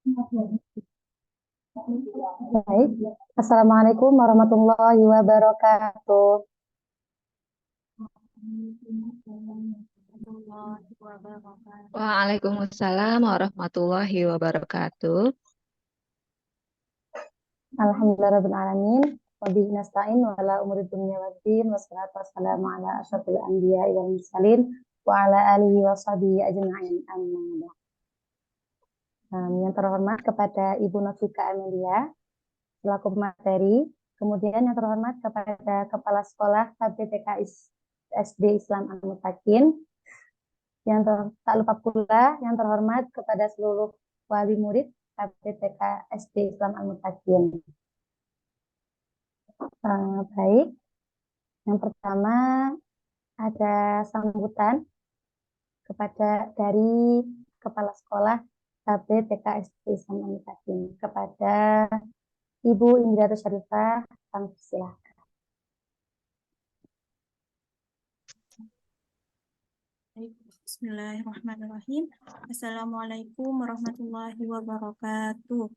Baik. Assalamualaikum warahmatullahi wabarakatuh. Waalaikumsalam warahmatullahi wabarakatuh. Alhamdulillahirabbil alamin. Wa bihi nasta'in wa ala umuri dunya waddin. Wassalatu wassalamu ala asyrofil anbiya'i wal mursalin wa ala alihi wa sahbihi ajma'in. Amma ba'd. Yang terhormat kepada Ibu Novika Amelia selaku pemateri, kemudian yang terhormat kepada Kepala Sekolah KBTK SD Islam Al-Mutakin, tak lupa pula yang terhormat kepada seluruh wali murid KBTK SD Islam Al-Mutakin. Baik, yang pertama ada sambutan dari Kepala Sekolah KBTK SD Islam Al-Mutakin kepada Ibu Indra Syarifah. Kami silakan. Bismillahirrahmanirrahim. Assalamualaikum warahmatullahi wabarakatuh.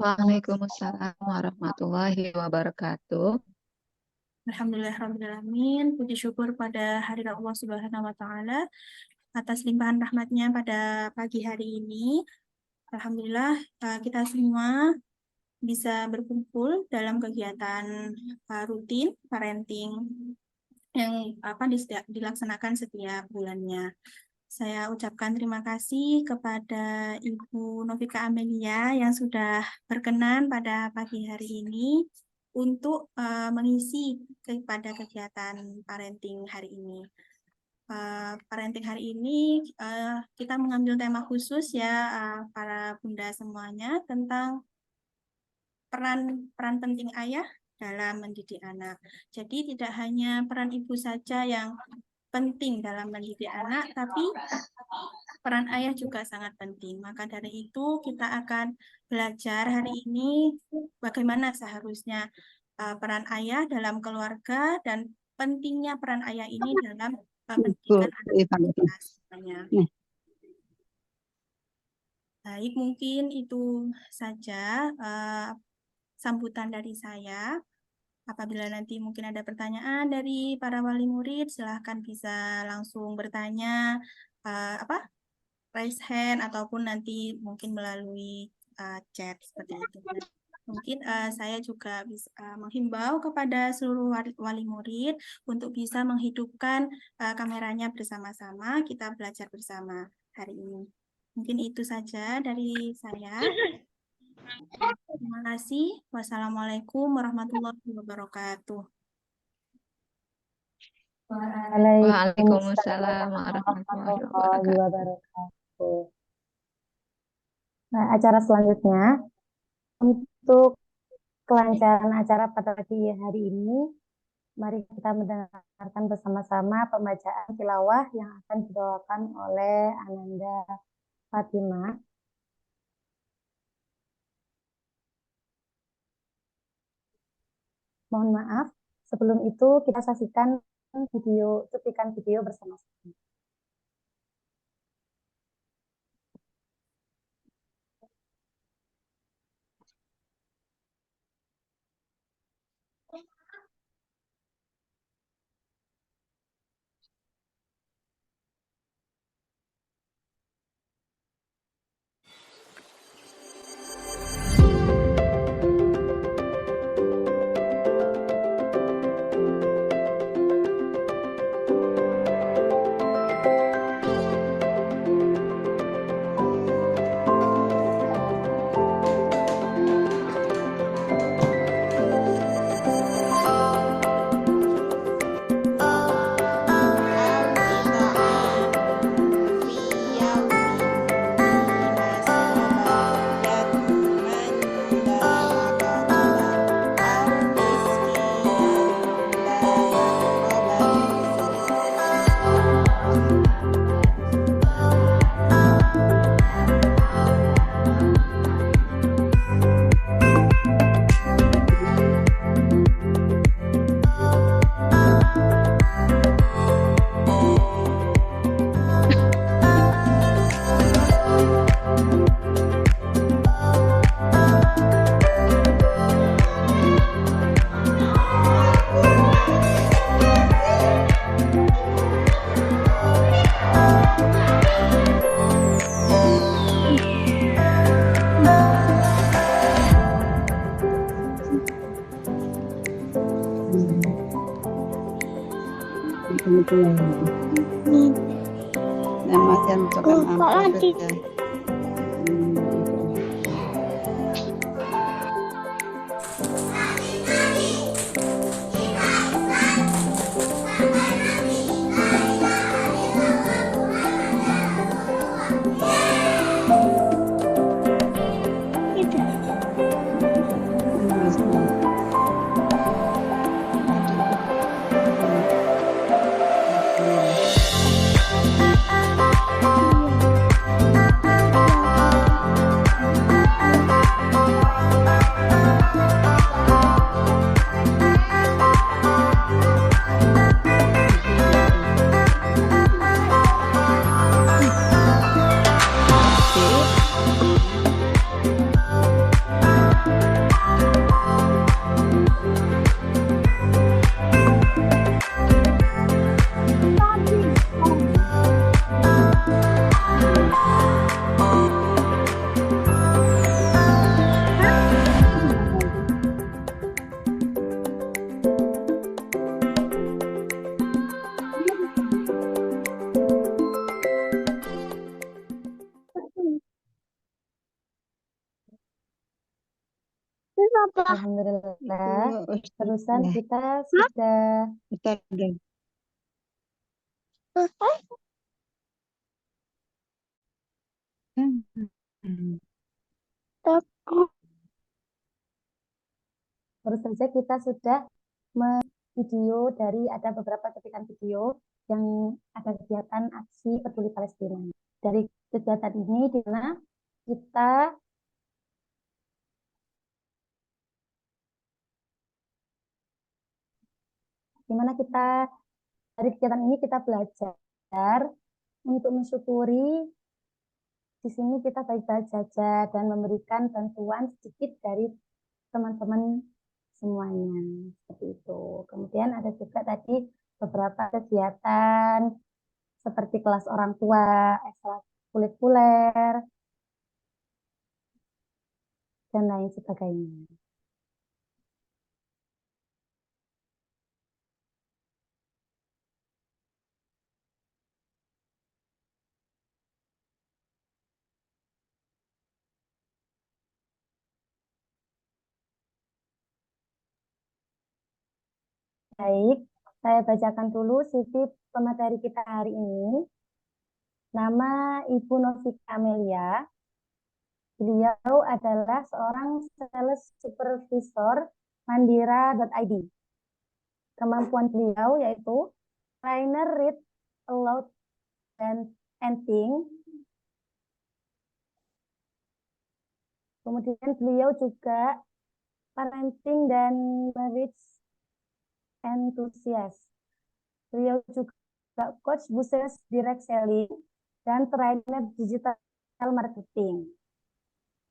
Waalaikumsalam warahmatullahi wabarakatuh. Alhamdulillahirrahmanirrahim. Puji syukur pada hadirat Allah Subhanahu wa Ta'ala atas limpahan rahmatnya pada pagi hari ini. Alhamdulillah kita semua bisa berkumpul dalam kegiatan rutin parenting yang dilaksanakan setiap bulannya. Saya ucapkan terima kasih kepada Ibu Novika Amelia yang sudah berkenan pada pagi hari ini untuk mengisi kepada kegiatan parenting hari ini. Parenting hari ini kita mengambil tema khusus ya para bunda semuanya tentang peran penting ayah dalam mendidik anak. Jadi tidak hanya peran ibu saja yang penting dalam mendidik anak, tapi peran ayah juga sangat penting. Maka dari itu kita akan belajar hari ini bagaimana seharusnya peran ayah dalam keluarga dan pentingnya peran ayah ini dalam pendidikan anak semuanya. Baik, mungkin itu saja sambutan dari saya. Apabila nanti mungkin ada pertanyaan dari para wali murid, silahkan bisa langsung bertanya, raise hand, ataupun nanti mungkin melalui chat seperti itu. Mungkin saya juga bisa menghimbau kepada seluruh wali murid untuk bisa menghidupkan kameranya bersama-sama, kita belajar bersama hari ini. Mungkin itu saja dari saya. Terima kasih. Wassalamualaikum warahmatullahi wabarakatuh. Waalaikumsalam warahmatullahi wabarakatuh. Nah, acara selanjutnya untuk kelancaran acara pada pagi hari ini, mari kita mendengarkan bersama-sama pembacaan tilawah yang akan dibawakan oleh Ananda Fatimah. Mohon maaf, sebelum itu kita saksikan cuplikan video bersama-sama. Yang masih menentukan amplop lagi. ya. Itu. Itu apa? Alhamdulillah. Ustaz. Terusan Ya, kita sudah Ustaz udah. Selesai. Aku. baru saja kita sudah video dari ada beberapa kutipan video yang ada kegiatan aksi peduli Palestina. Dari kegiatan ini di mana kita dari kegiatan ini kita belajar untuk mensyukuri di sini kita baik-baik saja dan memberikan bantuan sedikit dari teman-teman semuanya seperti itu. Kemudian ada juga tadi beberapa kegiatan seperti kelas orang tua, ekstrakurikuler, dan lain sebagainya. Baik, saya bacakan dulu CV pemateri kita hari ini. Nama Ibu Novika Amelia. Beliau adalah seorang sales supervisor mandira.id. Kemampuan beliau yaitu trainer read, aloud, and think. Kemudian beliau juga parenting dan marriage enthusiast. Beliau juga coach business direct selling dan trainer digital marketing.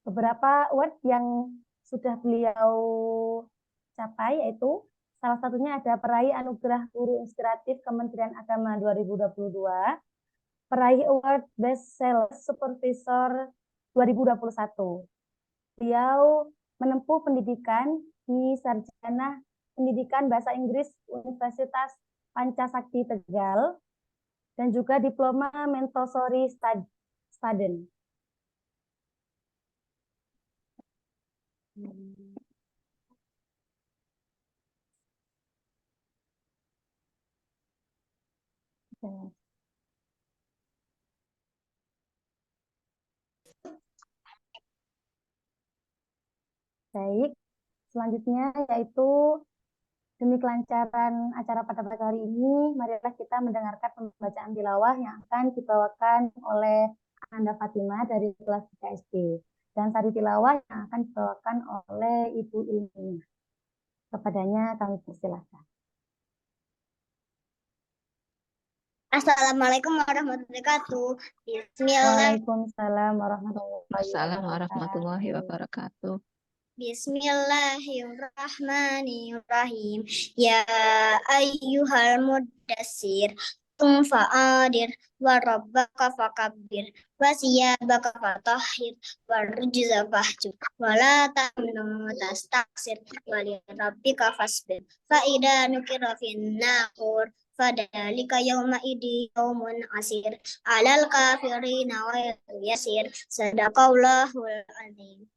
Beberapa award yang sudah beliau capai yaitu salah satunya ada peraih anugerah guru inspiratif Kementerian Agama 2022, peraih award Best Sales Supervisor 2021. Beliau menempuh pendidikan di Sarjana Pendidikan Bahasa Inggris Universitas Pancasakti Tegal dan juga diploma Montessori Student. Baik, selanjutnya yaitu demi kelancaran acara pada pagi hari ini, marilah kita mendengarkan pembacaan tilawah yang akan dibawakan oleh Ananda Fatimah dari kelas 3 SD. Dan sari tilawah yang akan dibawakan oleh Ibu Ilmi. Kepadanya kami persilahkan. Assalamualaikum warahmatullahi wabarakatuh. Bismillah. Waalaikumsalam warahmatullahi wabarakatuh. Bismillahirrahmanirrahim. Ya ayyuhal mudassir fa'adir wa rabbaka fakabbir wa siyabaka fatahhir wa rujza fahjur wa la tamnun tastaksir wa li rabbika fasbir fa idza nukira fin naqur fadzalika yaumaidin yaumun asir alal kafirina ghairu yasir. Sadaqallahul azim.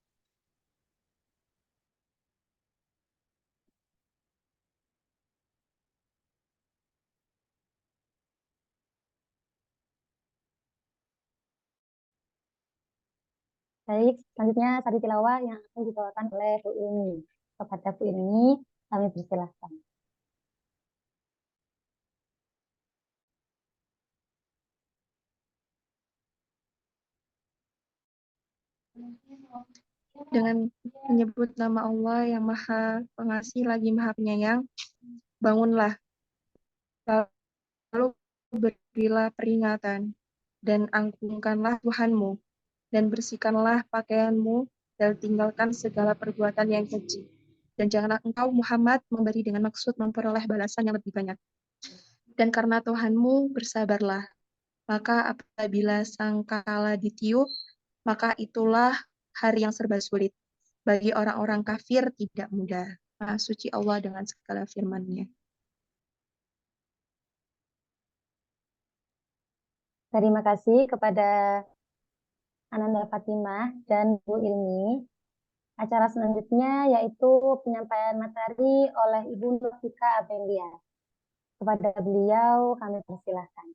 Baik, selanjutnya sari tilawah yang akan dibawakan oleh Bu Ilmi. Kepada Bu Ilmi, kami persilahkan. Dengan menyebut nama Allah yang Maha Pengasih lagi Maha Penyayang, bangunlah, lalu berilah peringatan, dan agungkanlah Tuhanmu, dan bersihkanlah pakaianmu, dan tinggalkan segala perbuatan yang keji. Dan janganlah engkau Muhammad memberi dengan maksud memperoleh balasan yang lebih banyak. Dan karena Tuhanmu bersabarlah, maka apabila sangkala ditiup, maka itulah hari yang serba sulit. Bagi orang-orang kafir tidak mudah. Maha suci Allah dengan segala firman-Nya. Terima kasih kepada Ananda Fatimah dan Bu Ilmi. Acara selanjutnya yaitu penyampaian materi oleh Ibu Nurfika Abelia. Kepada beliau kami persilahkan.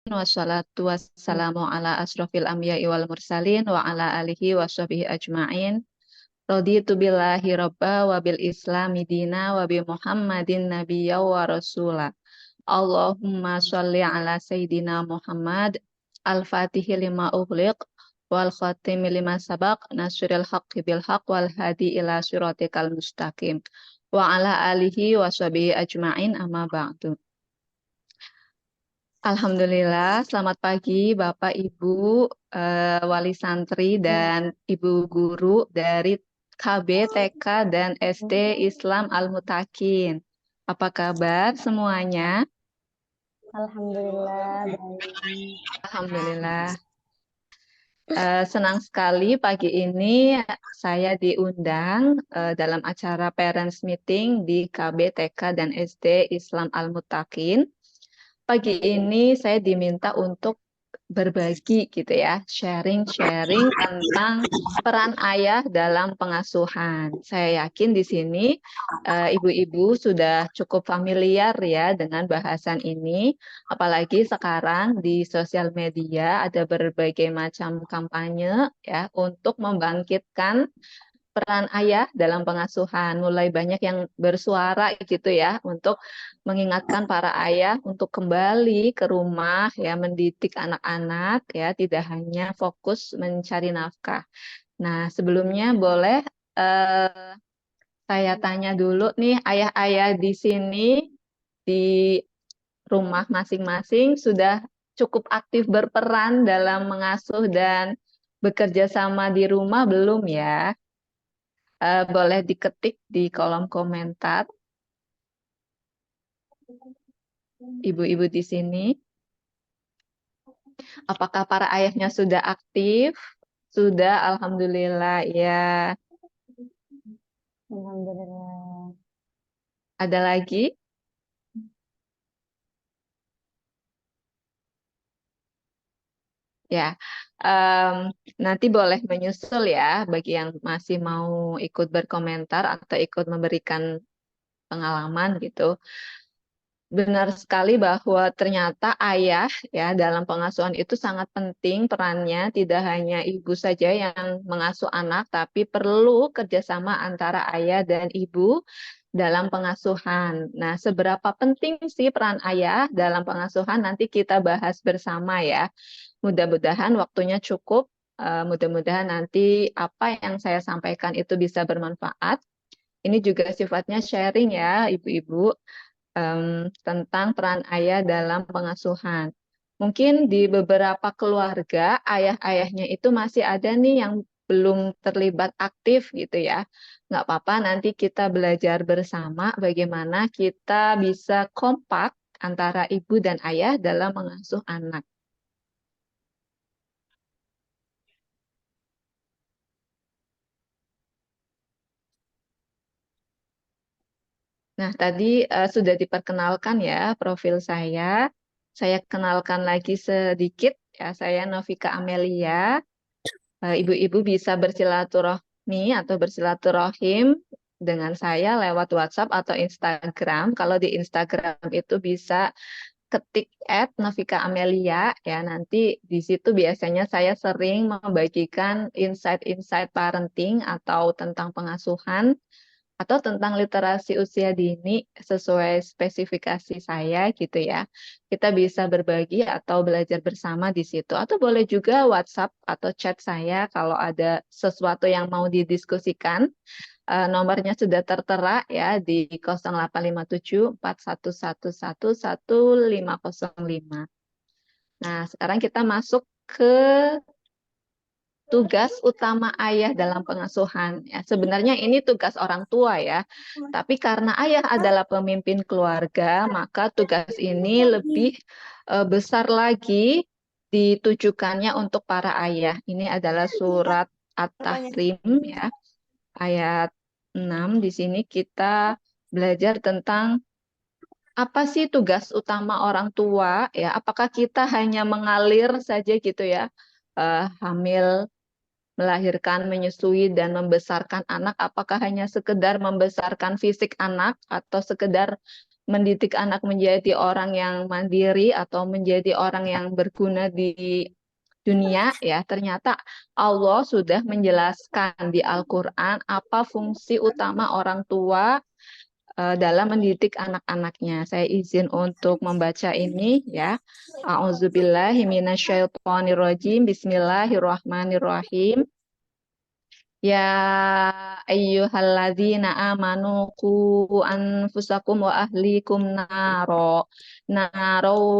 Wassalatu wassalamu ala asrofil anbiya'i wal mursalin wa ala alihi wa sahbihi ajma'in. Raditu billahi rabba wa bil islami dina wa bi Muhammadin nabiyya wa rasula. Allahumma sholli ala sayyidina Muhammad al-fatihi lima ughliq wal khatimi lima sabaq nasril haqqi bil haqq wal hadi ila siratikal mustaqim wa ala alihi wa sahbihi ajma'in amma ba'du. Alhamdulillah, selamat pagi Bapak Ibu wali santri dan Ibu guru dari KB, TK, dan SD Islam Al-Mutakin. Apa kabar semuanya? Alhamdulillah, baik. Alhamdulillah. Senang sekali pagi ini saya diundang dalam acara Parents Meeting di KB, TK, dan SD Islam Al-Mutakin. Pagi ini saya diminta untuk berbagi gitu ya, sharing-sharing tentang peran ayah dalam pengasuhan. Saya yakin di sini ibu-ibu sudah cukup familiar ya dengan bahasan ini, apalagi sekarang di sosial media ada berbagai macam kampanye ya untuk membangkitkan peran ayah dalam pengasuhan. Mulai banyak yang bersuara gitu ya untuk mengingatkan para ayah untuk kembali ke rumah ya mendidik anak-anak ya, tidak hanya fokus mencari nafkah. Nah, sebelumnya boleh saya tanya dulu nih, ayah-ayah di sini di rumah masing-masing sudah cukup aktif berperan dalam mengasuh dan bekerja sama di rumah belum ya? Boleh diketik di kolom komentar. Ibu-ibu di sini. Apakah para ayahnya sudah aktif? Sudah, alhamdulillah ya. Alhamdulillah. Ada lagi? Ya, nanti boleh menyusul ya bagi yang masih mau ikut berkomentar atau ikut memberikan pengalaman gitu. Benar sekali bahwa ternyata ayah ya dalam pengasuhan itu sangat penting perannya, tidak hanya ibu saja yang mengasuh anak, tapi perlu kerjasama antara ayah dan ibu dalam pengasuhan. Nah, seberapa penting sih peran ayah dalam pengasuhan nanti kita bahas bersama ya. Mudah-mudahan waktunya cukup Mudah-mudahan nanti apa yang saya sampaikan itu bisa bermanfaat. Ini juga sifatnya sharing ya, Ibu-ibu, tentang peran ayah dalam pengasuhan. Mungkin di beberapa keluarga, ayah-ayahnya itu masih ada nih yang belum terlibat aktif gitu ya. Nggak apa-apa, nanti kita belajar bersama bagaimana kita bisa kompak antara ibu dan ayah dalam mengasuh anak. Nah, tadi sudah diperkenalkan ya profil saya. Saya kenalkan lagi sedikit ya, saya Novika Amelia. Ibu-ibu bisa bersilaturahmi atau bersilaturahim dengan saya lewat WhatsApp atau Instagram. Kalau di Instagram itu bisa ketik @Novika Amelia ya. Nanti di situ biasanya saya sering membagikan insight-insight parenting atau tentang pengasuhan atau tentang literasi usia dini sesuai spesifikasi saya gitu ya. Kita bisa berbagi atau belajar bersama di situ. Atau boleh juga WhatsApp atau chat saya kalau ada sesuatu yang mau didiskusikan. Nomornya sudah tertera ya di 0857 4111 1505. Nah, sekarang kita masuk ke tugas utama ayah dalam pengasuhan. Ya, sebenarnya ini tugas orang tua ya, tapi karena ayah adalah pemimpin keluarga, maka tugas ini lebih besar lagi ditujukannya untuk para ayah. Ini adalah surat At-Tahrim ya, ayat 6. Di sini kita belajar tentang apa sih tugas utama orang tua ya? Apakah kita hanya mengalir saja gitu ya? Hamil, melahirkan, menyusui, dan membesarkan anak, apakah hanya sekedar membesarkan fisik anak atau sekedar mendidik anak menjadi orang yang mandiri atau menjadi orang yang berguna di dunia ya. Ternyata Allah sudah menjelaskan di Al-Qur'an apa fungsi utama orang tua dalam mendidik anak-anaknya. Saya izin untuk membaca ini ya. A'udzubillahi minasyaitonirrajim. Bismillahirrahmanirrahim. Ya ayyuhalladzina amanu qu anfusakum wa ahlikum naro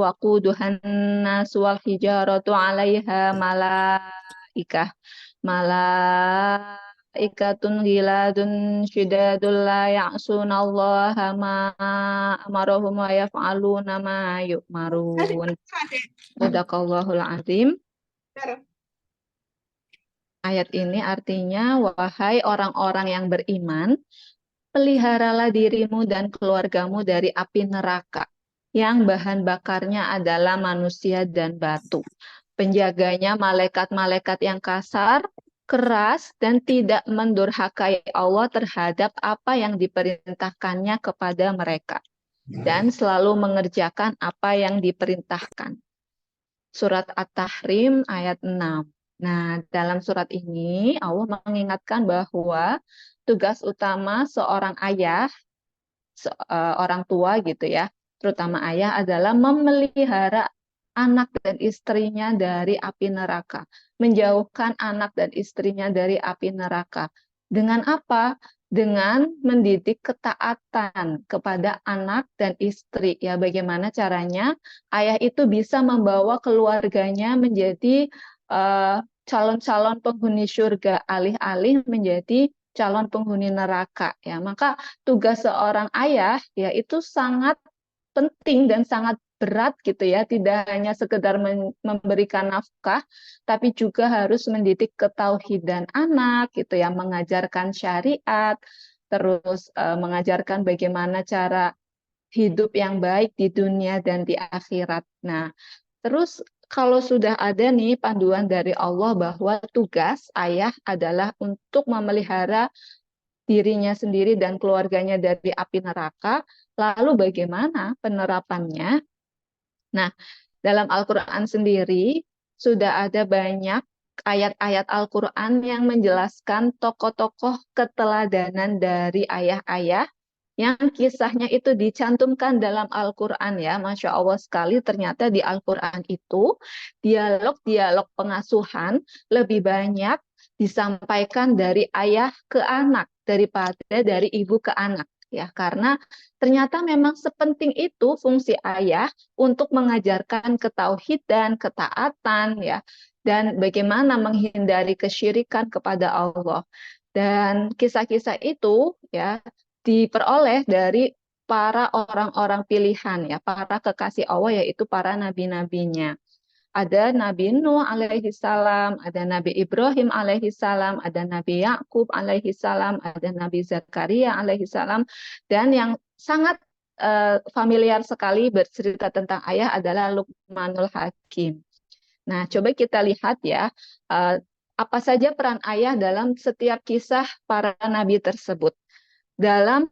waquduhan nas wal hijaratu 'alaiha malaikatun ghiladun syidadul la ya'sunallaha ma amarahum wa yaf'aluna ma yu'marun. Sadaqallahul azim. Ayat ini artinya, wahai orang-orang yang beriman, peliharalah dirimu dan keluargamu dari api neraka, yang bahan bakarnya adalah manusia dan batu. Penjaganya malaikat-malaikat yang kasar, keras, dan tidak mendurhakai Allah terhadap apa yang diperintahkannya kepada mereka, dan selalu mengerjakan apa yang diperintahkan. Surat At-Tahrim ayat 6. Nah, dalam surat ini Allah mengingatkan bahwa tugas utama seorang ayah, orang tua gitu ya, terutama ayah adalah memelihara anak dan istrinya dari api neraka, menjauhkan anak dan istrinya dari api neraka. Dengan apa? Dengan mendidik ketaatan kepada anak dan istri. Ya, bagaimana caranya ayah itu bisa membawa keluarganya menjadi calon-calon penghuni surga, alih-alih menjadi calon penghuni neraka ya. Maka tugas seorang ayah ya itu sangat penting dan sangat berat gitu ya, tidak hanya sekedar memberikan nafkah, tapi juga harus mendidik ketauhidan anak gitu ya, mengajarkan syariat, terus mengajarkan bagaimana cara hidup yang baik di dunia dan di akhirat. Nah, terus kalau sudah ada nih panduan dari Allah bahwa tugas ayah adalah untuk memelihara dirinya sendiri dan keluarganya dari api neraka, lalu bagaimana penerapannya? Nah, dalam Al-Quran sendiri sudah ada banyak ayat-ayat Al-Quran yang menjelaskan tokoh-tokoh keteladanan dari ayah-ayah yang kisahnya itu dicantumkan dalam Al-Quran ya. Masya Allah sekali, ternyata di Al-Quran itu dialog-dialog pengasuhan lebih banyak disampaikan dari ayah ke anak daripada dari ibu ke anak ya, karena ternyata memang sepenting itu fungsi ayah untuk mengajarkan ketauhidan, ketaatan ya, dan bagaimana menghindari kesyirikan kepada Allah. Dan kisah-kisah itu ya diperoleh dari para orang-orang pilihan ya, para kekasih Allah, yaitu para nabi-nabinya. Ada Nabi Nuh alaihi salam, ada Nabi Ibrahim alaihi salam, ada Nabi Yakub alaihi salam, ada Nabi Zakaria alaihi salam, dan yang sangat familiar sekali bercerita tentang ayah adalah Luqmanul Hakim. Nah, coba kita lihat ya, apa saja peran ayah dalam setiap kisah para nabi tersebut. Dalam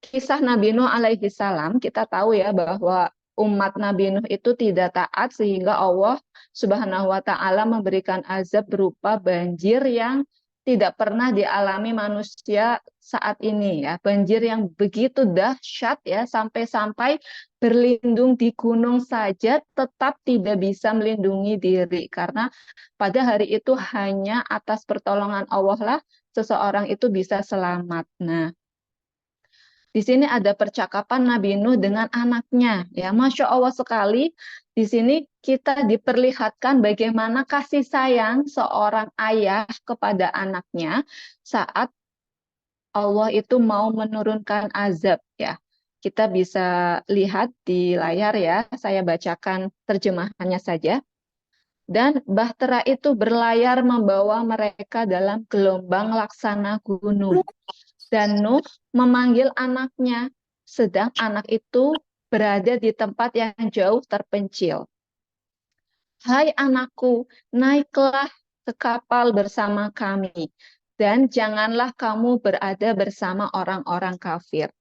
kisah Nabi Nuh alaihi salam, kita tahu ya bahwa umat Nabi Nuh itu tidak taat sehingga Allah Subhanahu wa taala memberikan azab berupa banjir yang tidak pernah dialami manusia saat ini ya. Banjir yang begitu dahsyat ya, sampai-sampai berlindung di gunung saja tetap tidak bisa melindungi diri, karena pada hari itu hanya atas pertolongan Allah lah seseorang itu bisa selamat. Nah, di sini ada percakapan Nabi Nuh dengan anaknya. Ya, Masya Allah sekali. Di sini kita diperlihatkan bagaimana kasih sayang seorang ayah kepada anaknya saat Allah itu mau menurunkan azab. Ya, kita bisa lihat di layar ya. Saya bacakan terjemahannya saja. Dan bahtera itu berlayar membawa mereka dalam gelombang laksana gunung. Dan Nuh memanggil anaknya, sedang anak itu berada di tempat yang jauh terpencil. Hai anakku, naiklah ke kapal bersama kami, dan janganlah kamu berada bersama orang-orang kafir.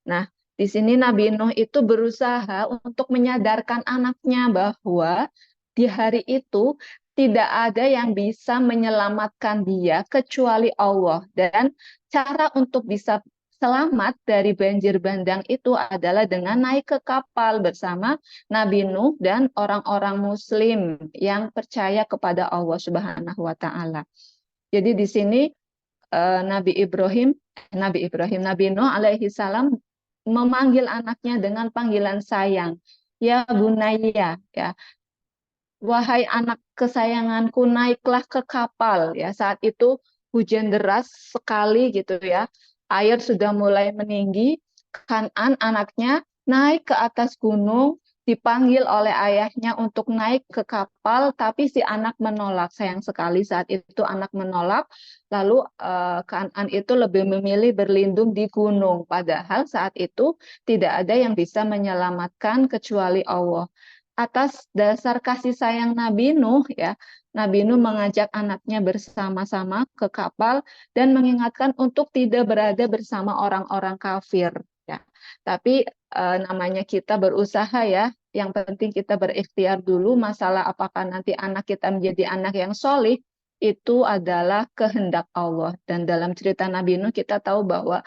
Nah, di sini Nabi Nuh itu berusaha untuk menyadarkan anaknya bahwa di hari itu tidak ada yang bisa menyelamatkan dia kecuali Allah. Dan cara untuk bisa selamat dari banjir bandang itu adalah dengan naik ke kapal bersama Nabi Nuh dan orang-orang Muslim yang percaya kepada Allah Subhanahu wa taala. Jadi di sini Nabi Nabi Nuh alaihi salam memanggil anaknya dengan panggilan sayang. Ya bunayya, ya. Wahai anak kesayanganku, naiklah ke kapal ya. Saat itu hujan deras sekali gitu ya. Air sudah mulai meninggi. Kan'an anaknya naik ke atas gunung, dipanggil oleh ayahnya untuk naik ke kapal, tapi si anak menolak. Sayang sekali saat itu anak menolak. Lalu Kan'an itu lebih memilih berlindung di gunung. Padahal saat itu tidak ada yang bisa menyelamatkan kecuali Allah. Atas dasar kasih sayang Nabi Nuh ya, Nabi Nuh mengajak anaknya bersama-sama ke kapal dan mengingatkan untuk tidak berada bersama orang-orang kafir ya. Tapi namanya kita berusaha ya, yang penting kita berikhtiar dulu. Masalah apakah nanti anak kita menjadi anak yang solih itu adalah kehendak Allah. Dan dalam cerita Nabi Nuh kita tahu bahwa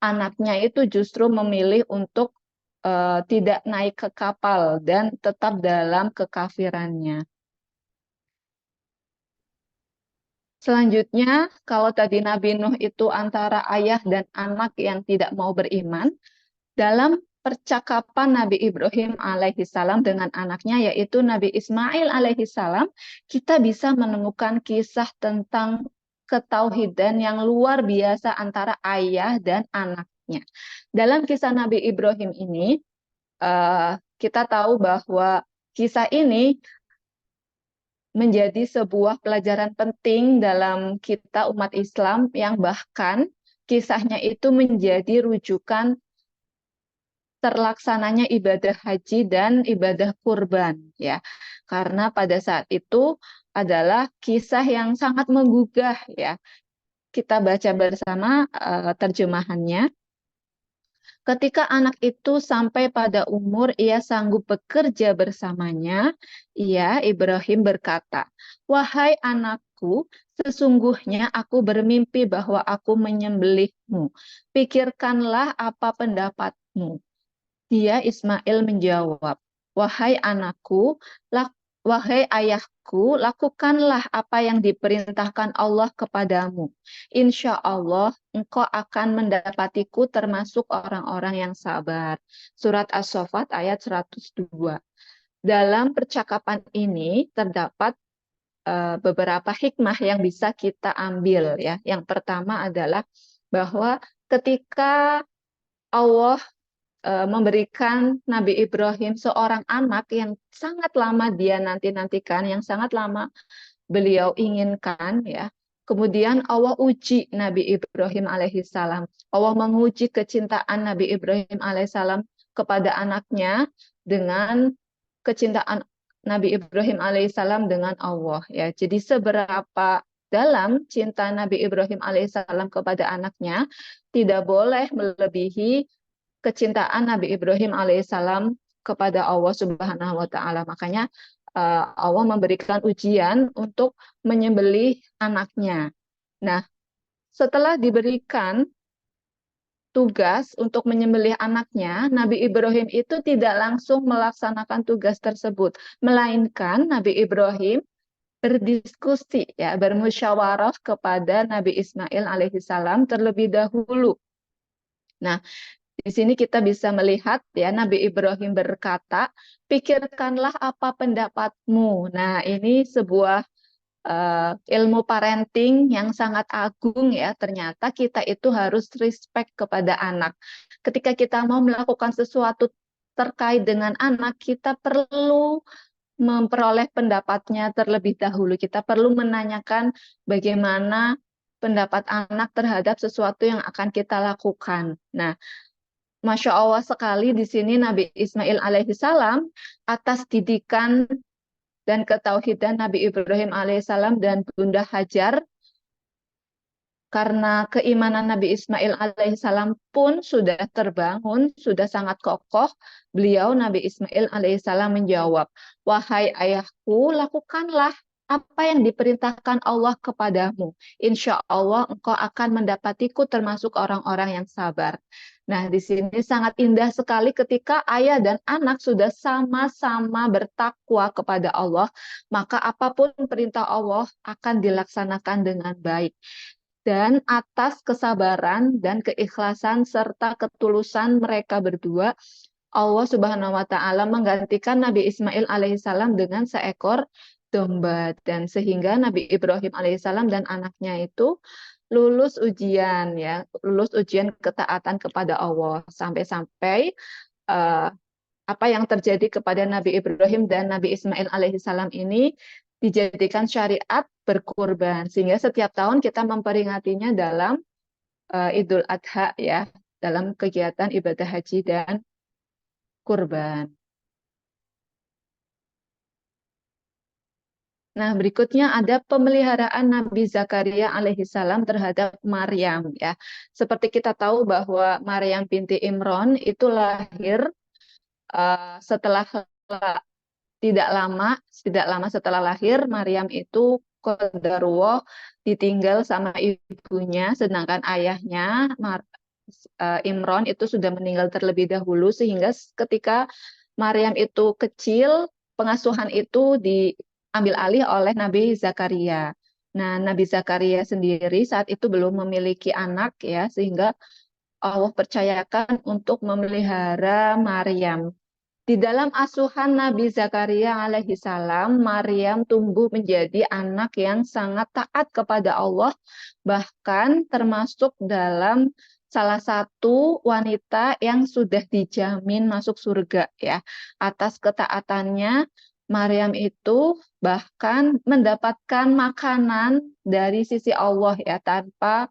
anaknya itu justru memilih untuk tidak naik ke kapal dan tetap dalam kekafirannya. Selanjutnya, kalau tadi Nabi Nuh itu antara ayah dan anak yang tidak mau beriman, dalam percakapan Nabi Ibrahim alaihissalam dengan anaknya, yaitu Nabi Ismail alaihissalam, kita bisa menemukan kisah tentang ketauhidan yang luar biasa antara ayah dan anaknya. Dalam kisah Nabi Ibrahim ini, kita tahu bahwa kisah ini menjadi sebuah pelajaran penting dalam kita umat Islam, yang bahkan kisahnya itu menjadi rujukan terlaksananya ibadah haji dan ibadah kurban ya. Karena pada saat itu adalah kisah yang sangat menggugah ya. Kita baca bersama terjemahannya. Ketika anak itu sampai pada umur ia sanggup bekerja bersamanya, Ibrahim berkata, "Wahai anakku, anakku, sesungguhnya aku bermimpi bahwa aku menyembelihmu. Pikirkanlah apa pendapatmu. Dia Ismail menjawab, wahai anakku, wahai ayahku, lakukanlah apa yang diperintahkan Allah kepadamu. Insya Allah engkau akan mendapatiku termasuk orang-orang yang sabar. Surat As-Saffat ayat 102. Dalam percakapan ini terdapat beberapa hikmah yang bisa kita ambil ya. Yang pertama adalah bahwa ketika Allah memberikan Nabi Ibrahim seorang anak yang sangat lama dia nanti-nantikan, yang sangat lama beliau inginkan ya. Kemudian Allah uji Nabi Ibrahim alaihissalam. Allah menguji kecintaan Nabi Ibrahim alaihissalam kepada anaknya dengan kecintaan Nabi Ibrahim alaihissalam dengan Allah ya. Jadi seberapa dalam cinta Nabi Ibrahim alaihissalam kepada anaknya tidak boleh melebihi kecintaan Nabi Ibrahim alaihissalam kepada Allah Subhanahu wa taala. Makanya Allah memberikan ujian untuk menyembelih anaknya. Nah, setelah diberikan tugas untuk menyembelih anaknya, Nabi Ibrahim itu tidak langsung melaksanakan tugas tersebut, melainkan Nabi Ibrahim berdiskusi ya, bermusyawarah kepada Nabi Ismail alaihissalam terlebih dahulu. Nah, di sini kita bisa melihat ya Nabi Ibrahim berkata, pikirkanlah apa pendapatmu. Nah, ini sebuah ilmu parenting yang sangat agung ya. Ternyata kita itu harus respect kepada anak. Ketika kita mau melakukan sesuatu terkait dengan anak, kita perlu memperoleh pendapatnya terlebih dahulu. Kita perlu menanyakan bagaimana pendapat anak terhadap sesuatu yang akan kita lakukan. Nah, Masya Allah sekali di sini Nabi Ismail alaihissalam atas didikan dan ketauhidan Nabi Ibrahim alaihissalam dan Bunda Hajar, karena keimanan Nabi Ismail alaihissalam pun sudah terbangun, sudah sangat kokoh, beliau Nabi Ismail alaihissalam menjawab, wahai ayahku, lakukanlah apa yang diperintahkan Allah kepadamu. Insya Allah engkau akan mendapatiku termasuk orang-orang yang sabar. Nah, di sini sangat indah sekali ketika ayah dan anak sudah sama-sama bertakwa kepada Allah, maka apapun perintah Allah akan dilaksanakan dengan baik. Dan atas kesabaran dan keikhlasan serta ketulusan mereka berdua, Allah Subhanahu wa taala menggantikan Nabi Ismail alaihissalam dengan seekor domba, dan sehingga Nabi Ibrahim alaihissalam dan anaknya itu lulus ujian ya, lulus ujian ketaatan kepada Allah, sampai-sampai apa yang terjadi kepada Nabi Ibrahim dan Nabi Ismail alaihissalam ini dijadikan syariat berkurban, sehingga setiap tahun kita memperingatinya dalam Idul Adha ya, dalam kegiatan ibadah haji dan kurban. Nah, berikutnya ada pemeliharaan Nabi Zakaria alaihissalam terhadap Maryam ya. Seperti kita tahu bahwa Maryam binti Imran itu lahir setelah tidak lama setelah lahir, Maryam itu qadarullah ditinggal sama ibunya, sedangkan ayahnya Imran itu sudah meninggal terlebih dahulu, sehingga ketika Maryam itu kecil, pengasuhan itu diambil alih oleh Nabi Zakaria. Nah, Nabi Zakaria sendiri saat itu belum memiliki anak ya, sehingga Allah percayakan untuk memelihara Maryam. Di dalam asuhan Nabi Zakaria alaihissalam, Maryam tumbuh menjadi anak yang sangat taat kepada Allah, bahkan termasuk dalam salah satu wanita yang sudah dijamin masuk surga ya. Atas ketaatannya, Maryam itu bahkan mendapatkan makanan dari sisi Allah ya, tanpa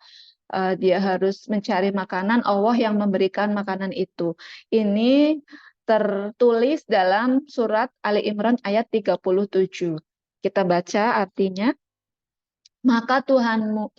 dia harus mencari makanan, Allah yang memberikan makanan itu. Ini tertulis dalam surat Ali Imran ayat 37. Kita baca artinya. Maka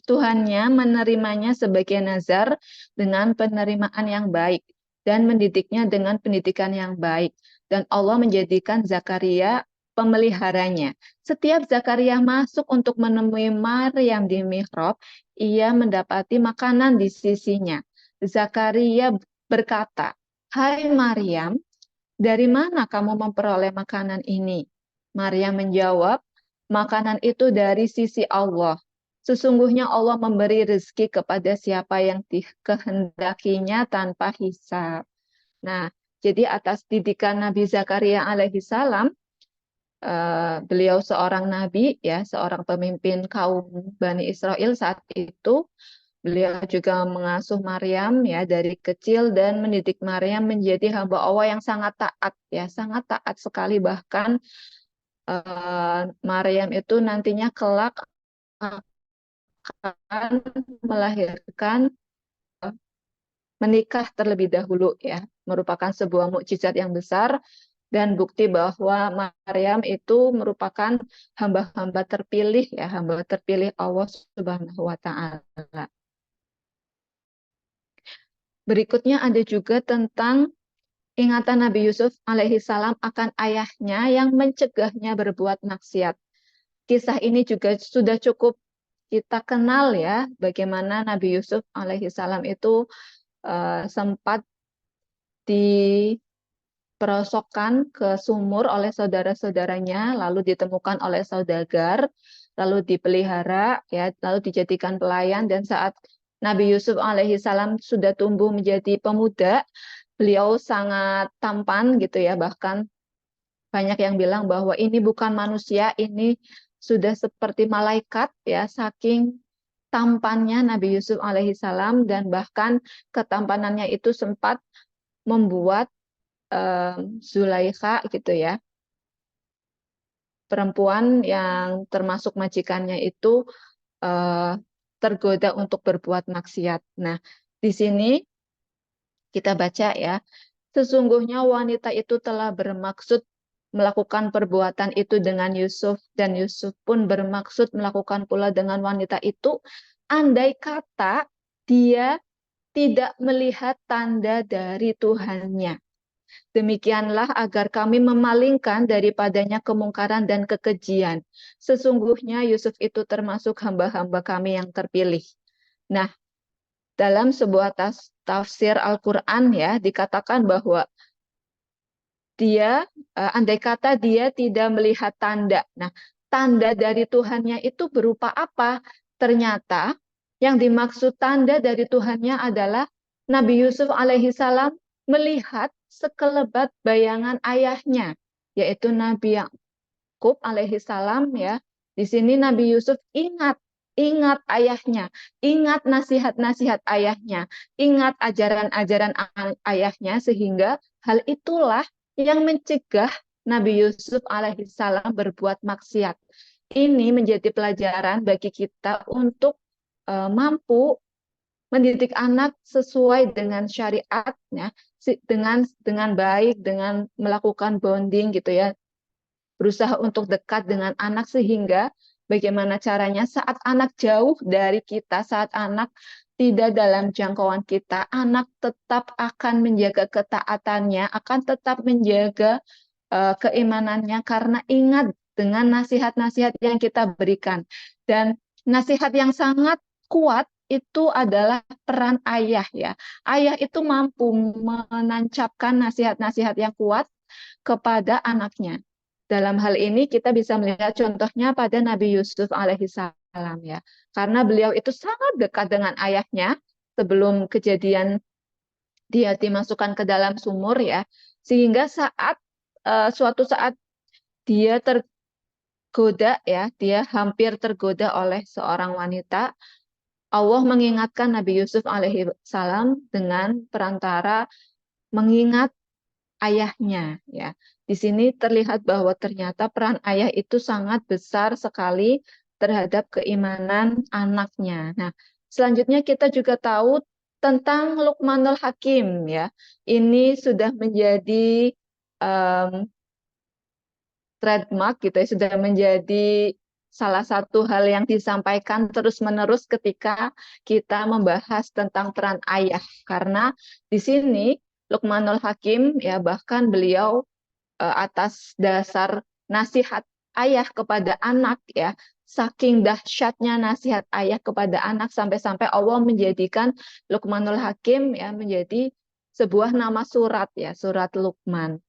Tuhannya menerimanya sebagai nazar dengan penerimaan yang baik dan mendidiknya dengan pendidikan yang baik. Dan Allah menjadikan Zakaria pemeliharanya. Setiap Zakaria masuk untuk menemui Maryam di mihrab, ia mendapati makanan di sisinya. Zakaria berkata, "Hai Maryam, dari mana kamu memperoleh makanan ini?" Maryam menjawab, "Makanan itu dari sisi Allah. Sesungguhnya Allah memberi rezeki kepada siapa yang dikehendakinya tanpa hisab." Nah, jadi atas didikan Nabi Zakaria alaihi salam, beliau seorang nabi, ya, seorang pemimpin kaum Bani Israel saat itu. Beliau juga mengasuh Maryam ya dari kecil dan mendidik Maryam menjadi hamba Allah yang sangat taat, ya, sangat taat sekali. Bahkan Maryam itu nantinya kelak akan melahirkan, menikah terlebih dahulu, ya, merupakan sebuah mukjizat yang besar dan bukti bahwa Maryam itu merupakan hamba-hamba terpilih, ya, hamba terpilih Allah Subhanahu wa taala. Berikutnya ada juga tentang ingatan Nabi Yusuf alaihi salam akan ayahnya yang mencegahnya berbuat maksiat. Kisah ini juga sudah cukup kita kenal, ya, bagaimana Nabi Yusuf alaihi salam itu sempat diperosokkan ke sumur oleh saudara-saudaranya, lalu ditemukan oleh saudagar, lalu dipelihara, ya, lalu dijadikan pelayan, dan saat Nabi Yusuf alaihi salam sudah tumbuh menjadi pemuda, beliau sangat tampan gitu ya, bahkan banyak yang bilang bahwa ini bukan manusia, ini sudah seperti malaikat, ya, saking tampannya Nabi Yusuf alaihi salam, dan bahkan ketampanannya itu sempat membuat Zulaikha gitu ya, perempuan yang termasuk majikannya itu tergoda untuk berbuat maksiat. Nah, di sini kita baca, ya, sesungguhnya wanita itu telah bermaksud melakukan perbuatan itu dengan Yusuf, dan Yusuf pun bermaksud melakukan pula dengan wanita itu, andai kata dia tidak melihat tanda dari Tuhannya. Demikianlah agar kami memalingkan daripadanya kemungkaran dan kekejian. Sesungguhnya Yusuf itu termasuk hamba-hamba kami yang terpilih. Nah, dalam sebuah tafsir Al-Quran, ya, dikatakan bahwa dia, andai kata dia tidak melihat tanda. Nah, tanda dari Tuhannya itu berupa apa? Ternyata yang dimaksud tanda dari Tuhannya adalah Nabi Yusuf alaihi salam melihat sekelebat bayangan ayahnya, yaitu Nabi Yakub alaihi salam, ya. Di sini Nabi Yusuf ingat ayahnya, ingat nasihat-nasihat ayahnya, ingat ajaran-ajaran ayahnya, sehingga hal itulah yang mencegah Nabi Yusuf alaihi salam berbuat maksiat. Ini menjadi pelajaran bagi kita untuk mampu mendidik anak sesuai dengan syariatnya, dengan baik, dengan melakukan bonding gitu ya, berusaha untuk dekat dengan anak, sehingga bagaimana caranya saat anak jauh dari kita, saat anak tidak dalam jangkauan kita, anak tetap akan menjaga ketaatannya, akan tetap menjaga keimanannya, karena ingat dengan nasihat-nasihat yang kita berikan. Dan nasihat yang sangat kuat itu adalah peran ayah, ya. Ayah itu mampu menancapkan nasihat-nasihat yang kuat kepada anaknya. Dalam hal ini kita bisa melihat contohnya pada Nabi Yusuf alaihi salam, ya. Karena beliau itu sangat dekat dengan ayahnya sebelum kejadian dia dimasukkan ke dalam sumur, ya. Sehingga suatu saat dia tergoda, ya, dia hampir tergoda oleh seorang wanita. Allah mengingatkan Nabi Yusuf alaihi salam dengan perantara mengingat ayahnya, ya. Di sini terlihat bahwa ternyata peran ayah itu sangat besar sekali terhadap keimanan anaknya. Nah, selanjutnya kita juga tahu tentang Luqmanul Hakim, ya. Ini sudah menjadi trademark gitu ya, sudah menjadi salah satu hal yang disampaikan terus-menerus ketika kita membahas tentang peran ayah. Karena di sini Luqmanul Hakim, ya, bahkan beliau atas dasar nasihat ayah kepada anak ya, saking dahsyatnya nasihat ayah kepada anak sampai-sampai Allah menjadikan Luqmanul Hakim ya menjadi sebuah nama surat ya, surat Luqman.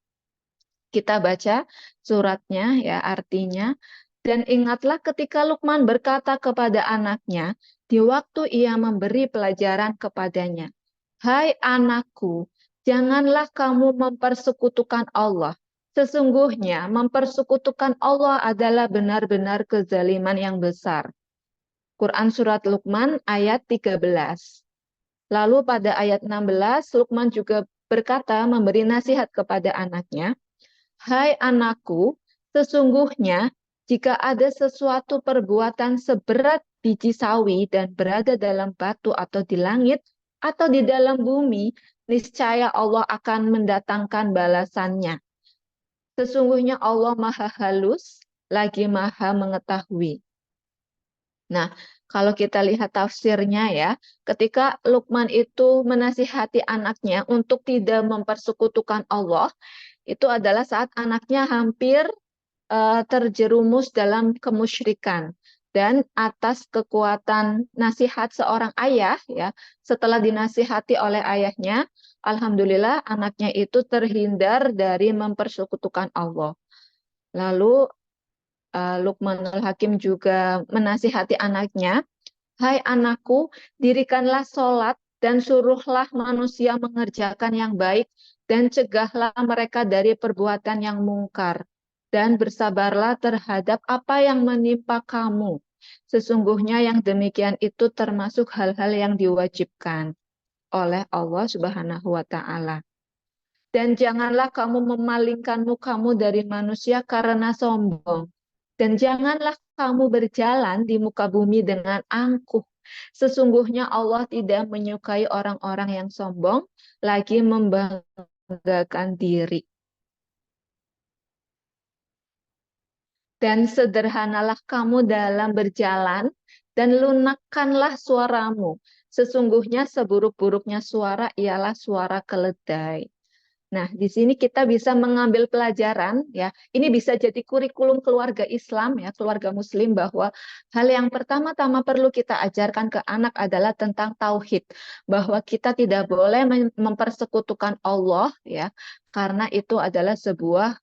Kita baca suratnya ya artinya. Dan ingatlah ketika Luqman berkata kepada anaknya di waktu ia memberi pelajaran kepadanya, "Hai anakku, janganlah kamu mempersekutukan Allah. Sesungguhnya mempersekutukan Allah adalah benar-benar kezaliman yang besar." Quran Surat Luqman ayat 13. Lalu pada ayat 16, Luqman juga berkata memberi nasihat kepada anaknya, "Hai anakku, sesungguhnya jika ada sesuatu perbuatan seberat biji sawi dan berada dalam batu atau di langit atau di dalam bumi, niscaya Allah akan mendatangkan balasannya. Sesungguhnya Allah Maha Halus, lagi Maha Mengetahui." Nah, kalau kita lihat tafsirnya ya, ketika Luqman itu menasihati anaknya untuk tidak mempersekutukan Allah, itu adalah saat anaknya hampir terjerumus dalam kemusyrikan. Dan atas kekuatan nasihat seorang ayah, ya, setelah dinasihati oleh ayahnya, alhamdulillah anaknya itu terhindar dari mempersekutukan Allah. Lalu Luqmanul Hakim juga menasihati anaknya, "Hai anakku, dirikanlah sholat dan suruhlah manusia mengerjakan yang baik dan cegahlah mereka dari perbuatan yang mungkar. Dan bersabarlah terhadap apa yang menimpa kamu. Sesungguhnya yang demikian itu termasuk hal-hal yang diwajibkan oleh Allah Subhanahu wa Ta'ala. Dan janganlah kamu memalingkan mukamu dari manusia karena sombong. Dan janganlah kamu berjalan di muka bumi dengan angkuh. Sesungguhnya Allah tidak menyukai orang-orang yang sombong, lagi membanggakan diri. Dan sederhanalah kamu dalam berjalan, dan lunakkanlah suaramu. Sesungguhnya seburuk-buruknya suara ialah suara keledai. Nah, di sini kita bisa mengambil pelajaran ya. Ini bisa jadi kurikulum keluarga Islam ya, keluarga Muslim, bahwa hal yang pertama-tama perlu kita ajarkan ke anak adalah tentang tauhid, bahwa kita tidak boleh mempersekutukan Allah ya, karena itu adalah sebuah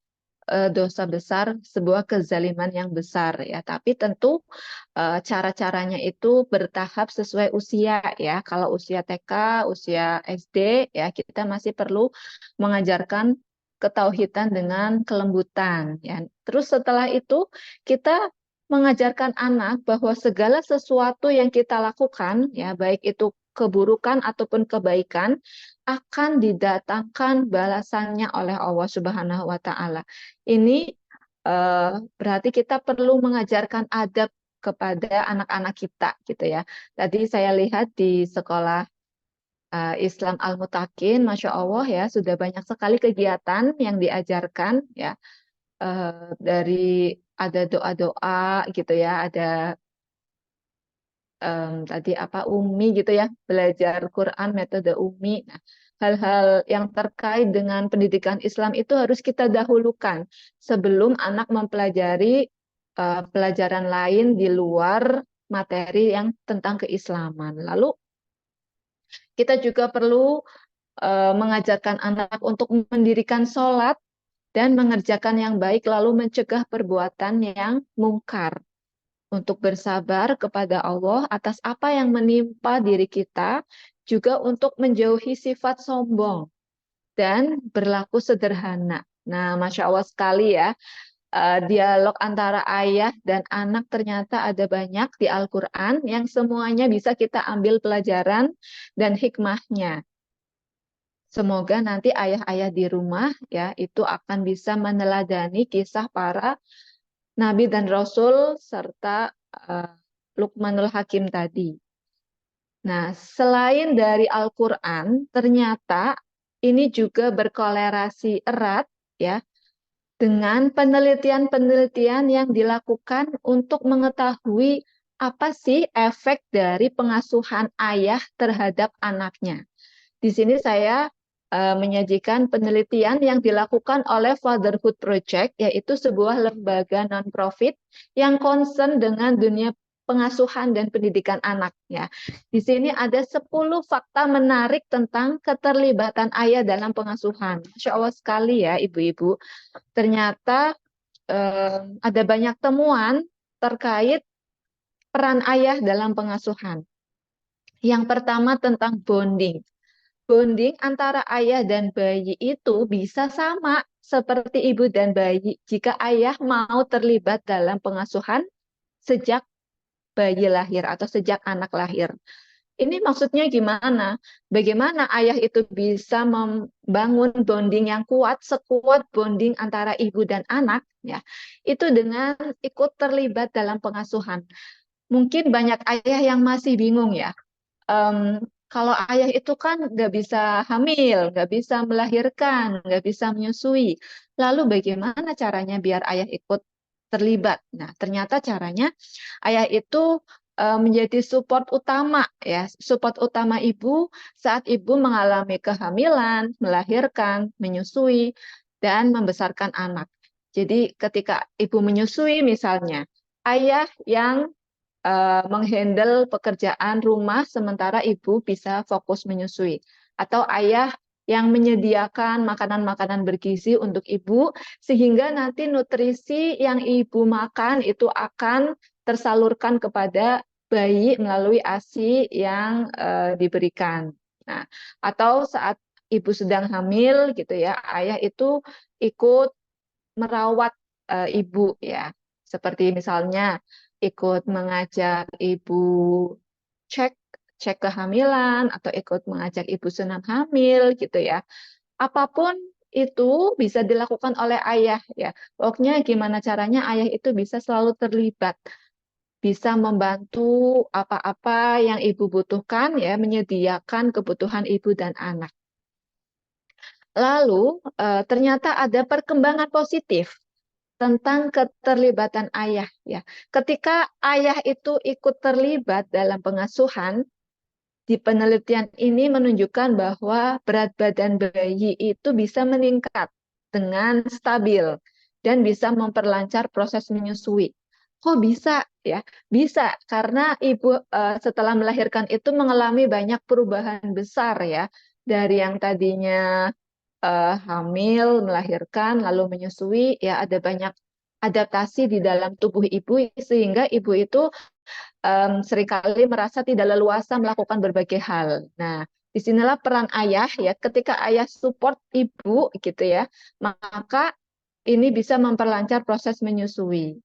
dosa besar, sebuah kezaliman yang besar ya. Tapi tentu cara-caranya itu bertahap sesuai usia ya. Kalau usia TK, usia SD ya, kita masih perlu mengajarkan ketauhidan dengan kelembutan ya. Terus setelah itu kita mengajarkan anak bahwa segala sesuatu yang kita lakukan ya, baik itu keburukan ataupun kebaikan, akan didatangkan balasannya oleh Allah Subhanahu wa Ta'ala. Ini berarti kita perlu mengajarkan adab kepada anak-anak kita gitu ya. Tadi saya lihat di sekolah Islam Al-Mutakin, Masya Allah ya, sudah banyak sekali kegiatan yang diajarkan ya. Dari ada doa-doa gitu ya, ada tadi apa Umi gitu ya, belajar Quran metode Umi. Nah, hal-hal yang terkait dengan pendidikan Islam itu harus kita dahulukan sebelum anak mempelajari pelajaran lain di luar materi yang tentang keislaman. Lalu kita juga perlu mengajarkan anak untuk mendirikan sholat dan mengerjakan yang baik, lalu mencegah perbuatan yang mungkar. Untuk bersabar kepada Allah atas apa yang menimpa diri kita, juga untuk menjauhi sifat sombong dan berlaku sederhana. Nah, Masya Allah sekali ya, dialog antara ayah dan anak ternyata ada banyak di Al-Quran yang semuanya bisa kita ambil pelajaran dan hikmahnya. Semoga nanti ayah-ayah di rumah ya itu akan bisa meneladani kisah para Nabi dan Rasul serta Luqmanul Hakim tadi. Nah, selain dari Al-Quran, ternyata ini juga berkolerasi erat ya dengan penelitian-penelitian yang dilakukan untuk mengetahui apa sih efek dari pengasuhan ayah terhadap anaknya. Di sini saya menyajikan penelitian yang dilakukan oleh Fatherhood Project, yaitu sebuah lembaga non-profit yang concern dengan dunia pengasuhan dan pendidikan anak. Ya. Di sini ada 10 fakta menarik tentang keterlibatan ayah dalam pengasuhan. Masya Allah sekali ya ibu-ibu. Ternyata ada banyak temuan terkait peran ayah dalam pengasuhan. Yang pertama tentang bonding. Bonding antara ayah dan bayi itu bisa sama seperti ibu dan bayi jika ayah mau terlibat dalam pengasuhan sejak bayi lahir atau sejak anak lahir. Ini maksudnya gimana? Bagaimana ayah itu bisa membangun bonding yang kuat, sekuat bonding antara ibu dan anak, ya? Itu dengan ikut terlibat dalam pengasuhan. Mungkin banyak ayah yang masih bingung ya. Kalau ayah itu kan nggak bisa hamil, nggak bisa melahirkan, nggak bisa menyusui. Lalu bagaimana caranya biar ayah ikut terlibat? Nah, ternyata caranya ayah itu menjadi support utama ya, support utama ibu saat ibu mengalami kehamilan, melahirkan, menyusui, dan membesarkan anak. Jadi ketika ibu menyusui misalnya, ayah yang menghandle pekerjaan rumah sementara ibu bisa fokus menyusui. Atau ayah yang menyediakan makanan-makanan bergizi untuk ibu sehingga nanti nutrisi yang ibu makan itu akan tersalurkan kepada bayi melalui ASI yang diberikan. Nah, atau saat ibu sedang hamil gitu ya, ayah itu ikut merawat ibu ya. Seperti misalnya ikut mengajak ibu cek cek kehamilan atau ikut mengajak ibu senam hamil gitu ya. Apapun itu bisa dilakukan oleh ayah ya. Pokoknya gimana caranya ayah itu bisa selalu terlibat, bisa membantu apa-apa yang ibu butuhkan ya, menyediakan kebutuhan ibu dan anak. Lalu ternyata ada perkembangan positif tentang keterlibatan ayah ya. Ketika ayah itu ikut terlibat dalam pengasuhan, di penelitian ini menunjukkan bahwa berat badan bayi itu bisa meningkat dengan stabil dan bisa memperlancar proses menyusui. Kok bisa ya? Bisa karena ibu setelah melahirkan itu mengalami banyak perubahan besar ya. Dari yang tadinya hamil, melahirkan, lalu menyusui, ya ada banyak adaptasi di dalam tubuh ibu sehingga ibu itu seringkali merasa tidak leluasa melakukan berbagai hal. Nah, disinilah peran ayah ya. Ketika ayah support ibu gitu ya, maka ini bisa memperlancar proses menyusui.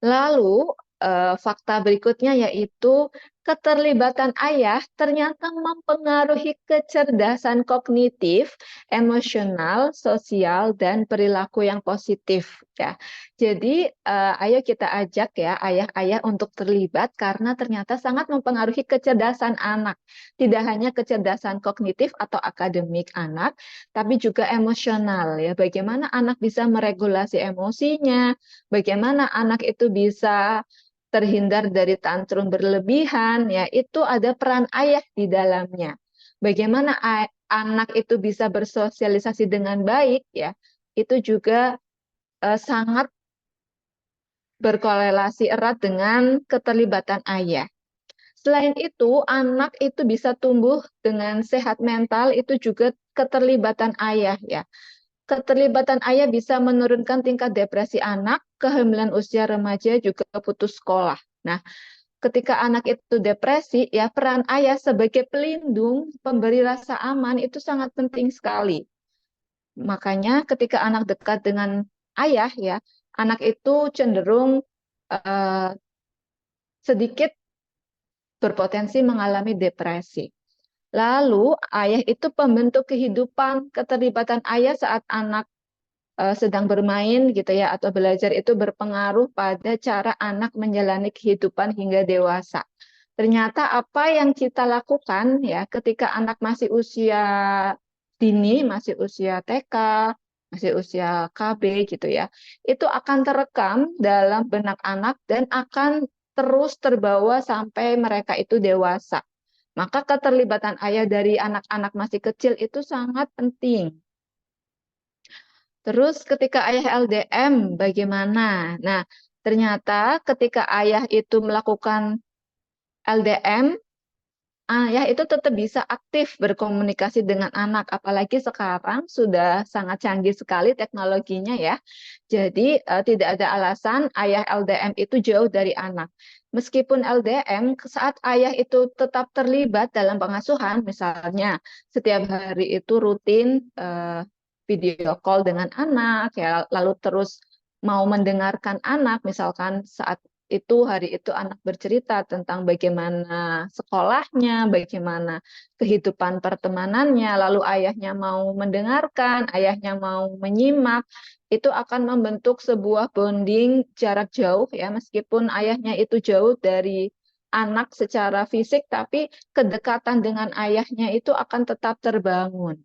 Lalu fakta berikutnya yaitu keterlibatan ayah ternyata mempengaruhi kecerdasan kognitif, emosional, sosial, dan perilaku yang positif ya. Jadi ayo kita ajak ya ayah-ayah untuk terlibat karena ternyata sangat mempengaruhi kecerdasan anak. Tidak hanya kecerdasan kognitif atau akademik anak, tapi juga emosional ya. Bagaimana anak bisa meregulasi emosinya, bagaimana anak itu bisa terhindar dari tantrum berlebihan, ya itu ada peran ayah di dalamnya. Bagaimana anak itu bisa bersosialisasi dengan baik, ya itu juga sangat berkorelasi erat dengan keterlibatan ayah. Selain itu, anak itu bisa tumbuh dengan sehat mental, itu juga keterlibatan ayah, ya. Keterlibatan ayah bisa menurunkan tingkat depresi anak, kehamilan usia remaja, juga putus sekolah. Nah, ketika anak itu depresi, ya peran ayah sebagai pelindung, pemberi rasa aman itu sangat penting sekali. Makanya ketika anak dekat dengan ayah, ya anak itu cenderung sedikit berpotensi mengalami depresi. Lalu ayah itu pembentuk kehidupan, keterlibatan ayah saat anak sedang bermain gitu ya atau belajar itu berpengaruh pada cara anak menjalani kehidupan hingga dewasa. Ternyata apa yang kita lakukan ya ketika anak masih usia dini, masih usia TK, masih usia KB gitu ya, itu akan terekam dalam benak anak dan akan terus terbawa sampai mereka itu dewasa. Maka keterlibatan ayah dari anak-anak masih kecil itu sangat penting. Terus ketika ayah LDM bagaimana? Nah, ternyata ketika ayah itu melakukan LDM, ayah itu tetap bisa aktif berkomunikasi dengan anak, apalagi sekarang sudah sangat canggih sekali teknologinya ya. Jadi tidak ada alasan ayah LDM itu jauh dari anak. Meskipun LDM, saat ayah itu tetap terlibat dalam pengasuhan, misalnya setiap hari itu rutin video call dengan anak, ya, lalu terus mau mendengarkan anak, misalkan saat itu hari itu anak bercerita tentang bagaimana sekolahnya, bagaimana kehidupan pertemanannya, lalu ayahnya mau mendengarkan, ayahnya mau menyimak, itu akan membentuk sebuah bonding jarak jauh ya, meskipun ayahnya itu jauh dari anak secara fisik, tapi kedekatan dengan ayahnya itu akan tetap terbangun.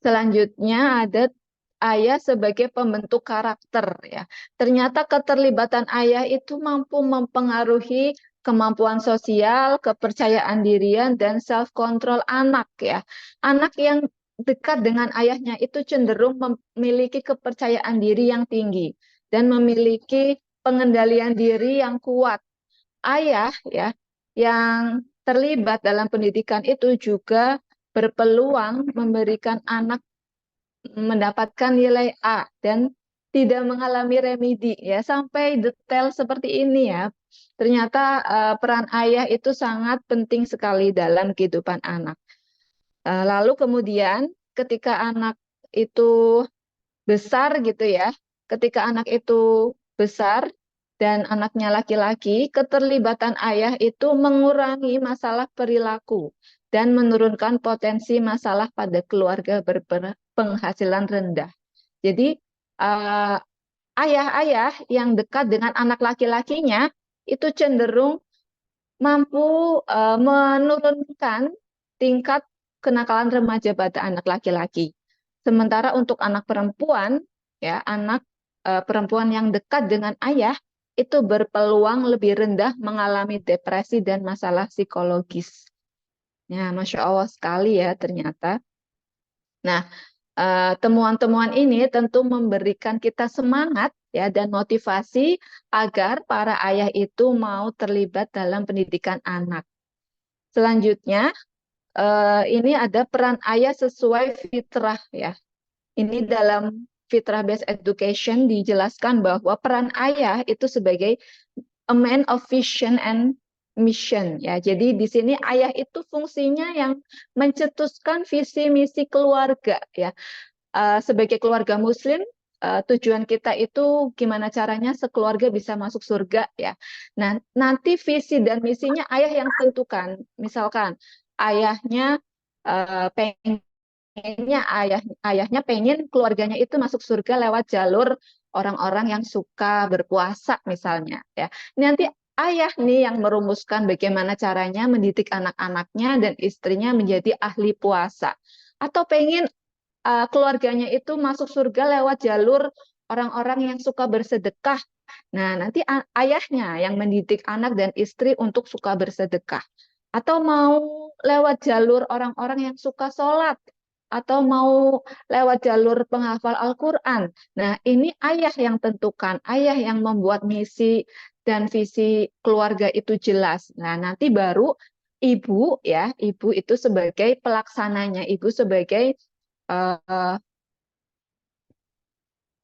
Selanjutnya ada ayah sebagai pembentuk karakter ya. Ternyata keterlibatan ayah itu mampu mempengaruhi kemampuan sosial, kepercayaan dirian dan self control anak ya. Anak yang dekat dengan ayahnya itu cenderung memiliki kepercayaan diri yang tinggi dan memiliki pengendalian diri yang kuat. Ayah ya yang terlibat dalam pendidikan itu juga berpeluang memberikan anak mendapatkan nilai A dan tidak mengalami remedi ya, sampai detail seperti ini ya. Ternyata peran ayah itu sangat penting sekali dalam kehidupan anak. Lalu kemudian ketika anak itu besar gitu ya, ketika anak itu besar dan anaknya laki-laki, keterlibatan ayah itu mengurangi masalah perilaku dan menurunkan potensi masalah pada keluarga berpenghasilan rendah. Jadi ayah-ayah yang dekat dengan anak laki-lakinya itu cenderung mampu menurunkan tingkat kenakalan remaja pada anak laki-laki. Sementara untuk anak perempuan, ya anak perempuan yang dekat dengan ayah itu berpeluang lebih rendah mengalami depresi dan masalah psikologis. Ya, Masya Allah sekali ya ternyata. Nah, temuan-temuan ini tentu memberikan kita semangat ya dan motivasi agar para ayah itu mau terlibat dalam pendidikan anak. Selanjutnya, ini ada peran ayah sesuai fitrah ya. Ini dalam fitrah based education dijelaskan bahwa peran ayah itu sebagai a man of vision and mission ya. Jadi di sini ayah itu fungsinya yang mencetuskan visi misi keluarga ya. Sebagai keluarga muslim tujuan kita itu gimana caranya sekeluarga bisa masuk surga ya. Nah, nanti visi dan misinya ayah yang tentukan. Misalkan ayahnya ayahnya pengen keluarganya itu masuk surga lewat jalur orang-orang yang suka berpuasa misalnya ya. Nanti ayah nih yang merumuskan bagaimana caranya mendidik anak-anaknya dan istrinya menjadi ahli puasa. Atau pengen keluarganya itu masuk surga lewat jalur orang-orang yang suka bersedekah. Nah, nanti ayahnya yang mendidik anak dan istri untuk suka bersedekah. Atau mau lewat jalur orang-orang yang suka sholat. Atau mau lewat jalur penghafal Al-Quran. Nah, ini ayah yang tentukan, ayah yang membuat misi dan visi keluarga itu jelas. Nah, nanti baru ibu ya, ibu itu sebagai pelaksananya, ibu sebagai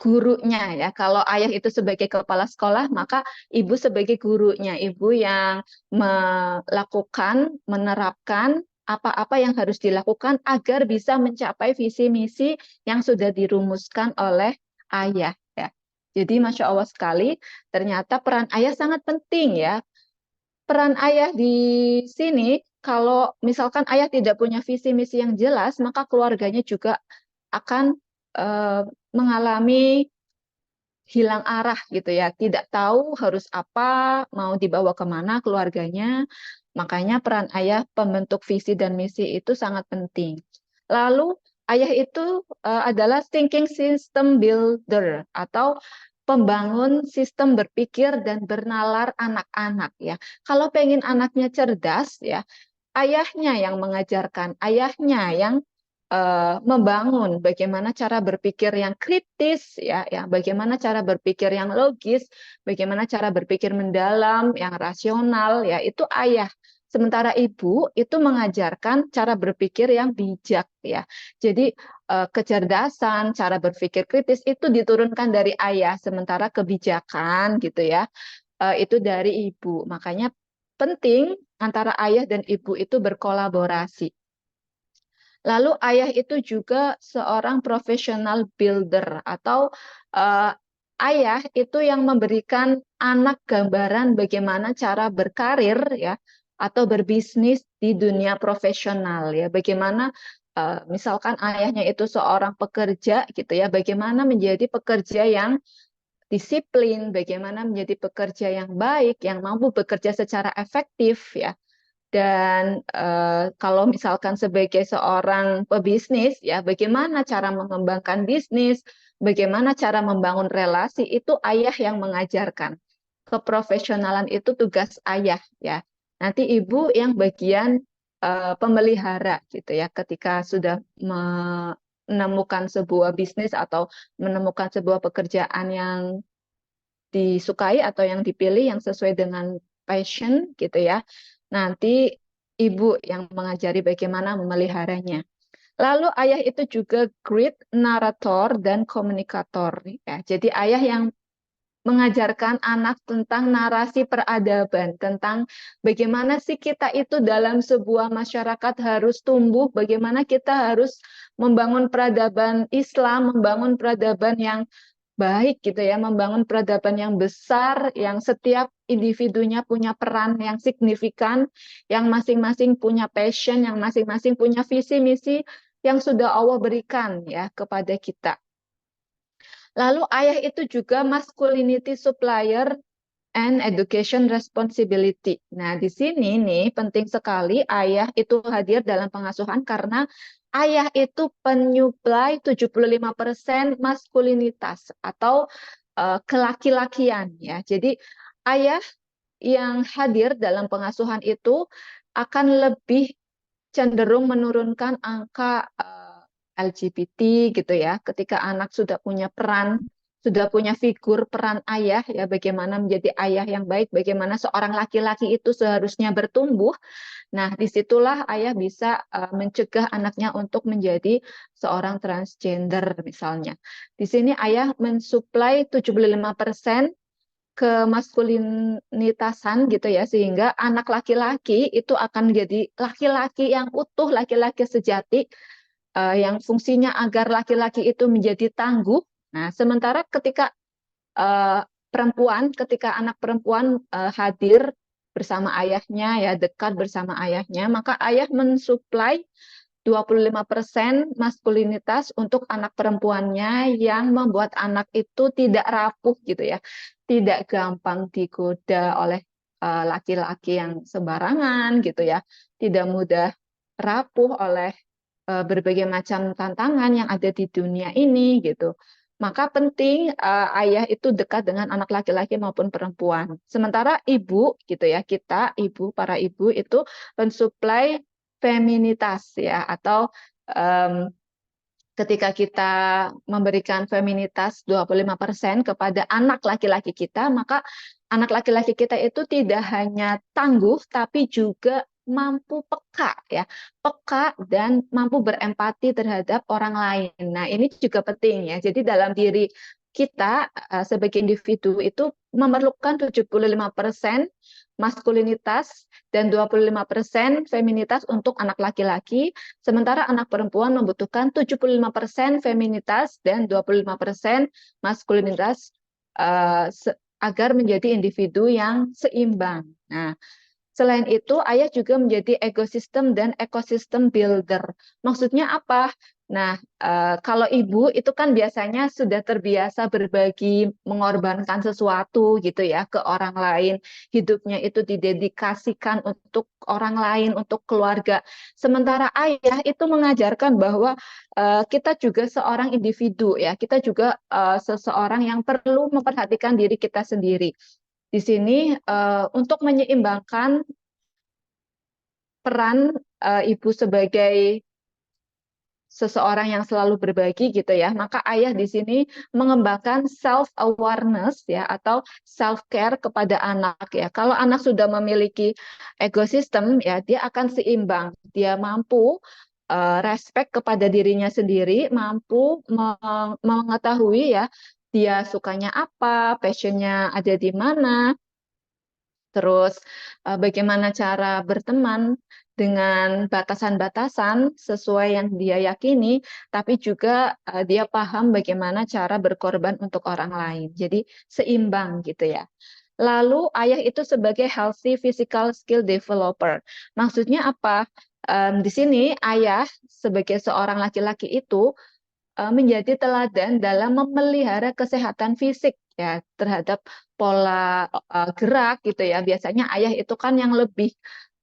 gurunya ya. Kalau ayah itu sebagai kepala sekolah, maka ibu sebagai gurunya, ibu yang melakukan, menerapkan apa-apa yang harus dilakukan agar bisa mencapai visi misi yang sudah dirumuskan oleh ayah ya. Jadi Masya Allah sekali, ternyata peran ayah sangat penting ya. Peran ayah di sini, kalau misalkan ayah tidak punya visi misi yang jelas, maka keluarganya juga akan mengalami hilang arah gitu ya, tidak tahu harus apa, mau dibawa kemana keluarganya. Makanya peran ayah pembentuk visi dan misi itu sangat penting. Lalu ayah itu adalah thinking system builder atau pembangun sistem berpikir dan bernalar anak-anak ya. Kalau pengen anaknya cerdas ya, ayahnya yang mengajarkan, ayahnya yang membangun bagaimana cara berpikir yang kritis ya, bagaimana cara berpikir yang logis, bagaimana cara berpikir mendalam, yang rasional ya, itu ayah. Sementara ibu itu mengajarkan cara berpikir yang bijak ya. Jadi kecerdasan, cara berpikir kritis itu diturunkan dari ayah, sementara kebijakan gitu ya, itu dari ibu. Makanya penting antara ayah dan ibu itu berkolaborasi. Lalu ayah itu juga seorang profesional builder atau ayah itu yang memberikan anak gambaran bagaimana cara berkarir ya atau berbisnis di dunia profesional ya. Bagaimana misalkan ayahnya itu seorang pekerja gitu ya, bagaimana menjadi pekerja yang disiplin, bagaimana menjadi pekerja yang baik, yang mampu bekerja secara efektif ya. Dan kalau misalkan sebagai seorang pebisnis, ya bagaimana cara mengembangkan bisnis, bagaimana cara membangun relasi, itu ayah yang mengajarkan. Keprofesionalan itu tugas ayah, ya. Nanti ibu yang bagian pemelihara, gitu ya. Ketika sudah menemukan sebuah bisnis atau menemukan sebuah pekerjaan yang disukai atau yang dipilih yang sesuai dengan passion, gitu ya. Nanti ibu yang mengajari bagaimana memeliharanya. Lalu ayah itu juga great narator dan komunikator ya. Jadi ayah yang mengajarkan anak tentang narasi peradaban, tentang bagaimana sih kita itu dalam sebuah masyarakat harus tumbuh, bagaimana kita harus membangun peradaban Islam, membangun peradaban yang baik gitu ya, membangun peradaban yang besar, yang setiap individunya punya peran yang signifikan, yang masing-masing punya passion, yang masing-masing punya visi misi yang sudah Allah berikan ya kepada kita. Lalu ayah itu juga masculinity supplier and education responsibility. Nah, di sini nih penting sekali ayah itu hadir dalam pengasuhan karena ayah itu penyuplai 75% maskulinitas atau kelaki-lakian ya. Jadi ayah yang hadir dalam pengasuhan itu akan lebih cenderung menurunkan angka LGBT gitu ya. Ketika anak sudah punya peran, sudah punya figur peran ayah ya, bagaimana menjadi ayah yang baik, bagaimana seorang laki-laki itu seharusnya bertumbuh. Nah, disitulah ayah bisa mencegah anaknya untuk menjadi seorang transgender misalnya. Di sini ayah mensuplai 75% kemaskulinitasan gitu ya, sehingga anak laki-laki itu akan menjadi laki-laki yang utuh, laki-laki sejati, yang fungsinya agar laki-laki itu menjadi tangguh. Nah, sementara ketika ketika anak perempuan hadir bersama ayahnya, ya dekat bersama ayahnya, maka ayah mensuplai 25% maskulinitas untuk anak perempuannya yang membuat anak itu tidak rapuh gitu ya, tidak gampang digoda oleh laki-laki yang sembarangan gitu ya, tidak mudah rapuh oleh berbagai macam tantangan yang ada di dunia ini gitu. Maka penting ayah itu dekat dengan anak laki-laki maupun perempuan. Sementara ibu gitu ya, kita ibu, para ibu itu mensuplai feminitas ya, atau ketika kita memberikan feminitas 25% kepada anak laki-laki kita, maka anak laki-laki kita itu tidak hanya tangguh tapi juga mampu peka ya, peka dan mampu berempati terhadap orang lain. Nah, ini juga penting ya. Jadi dalam diri kita sebagai individu itu memerlukan 75% maskulinitas dan 25% feminitas untuk anak laki-laki, sementara anak perempuan membutuhkan 75% feminitas dan 25% maskulinitas agar menjadi individu yang seimbang. Nah, selain itu, ayah juga menjadi ekosistem dan ekosistem builder. Maksudnya apa? Nah, kalau ibu itu kan biasanya sudah terbiasa berbagi, mengorbankan sesuatu gitu ya ke orang lain. Hidupnya itu didedikasikan untuk orang lain, untuk keluarga. Sementara ayah itu mengajarkan bahwa kita juga seorang individu ya, kita juga seseorang yang perlu memperhatikan diri kita sendiri. Di sini untuk menyeimbangkan peran ibu sebagai seseorang yang selalu berbagi gitu ya, maka ayah di sini mengembangkan self awareness ya atau self care kepada anak ya. Kalau anak sudah memiliki ekosistem ya, dia akan seimbang, dia mampu respect kepada dirinya sendiri, mampu mengetahui ya dia sukanya apa, passionnya ada di mana, terus bagaimana cara berteman dengan batasan-batasan sesuai yang dia yakini, tapi juga dia paham bagaimana cara berkorban untuk orang lain. Jadi seimbang gitu ya. Lalu ayah itu sebagai healthy physical skill developer. Maksudnya apa? Di sini ayah sebagai seorang laki-laki itu menjadi teladan dalam memelihara kesehatan fisik ya terhadap pola gerak gitu ya. Biasanya ayah itu kan yang lebih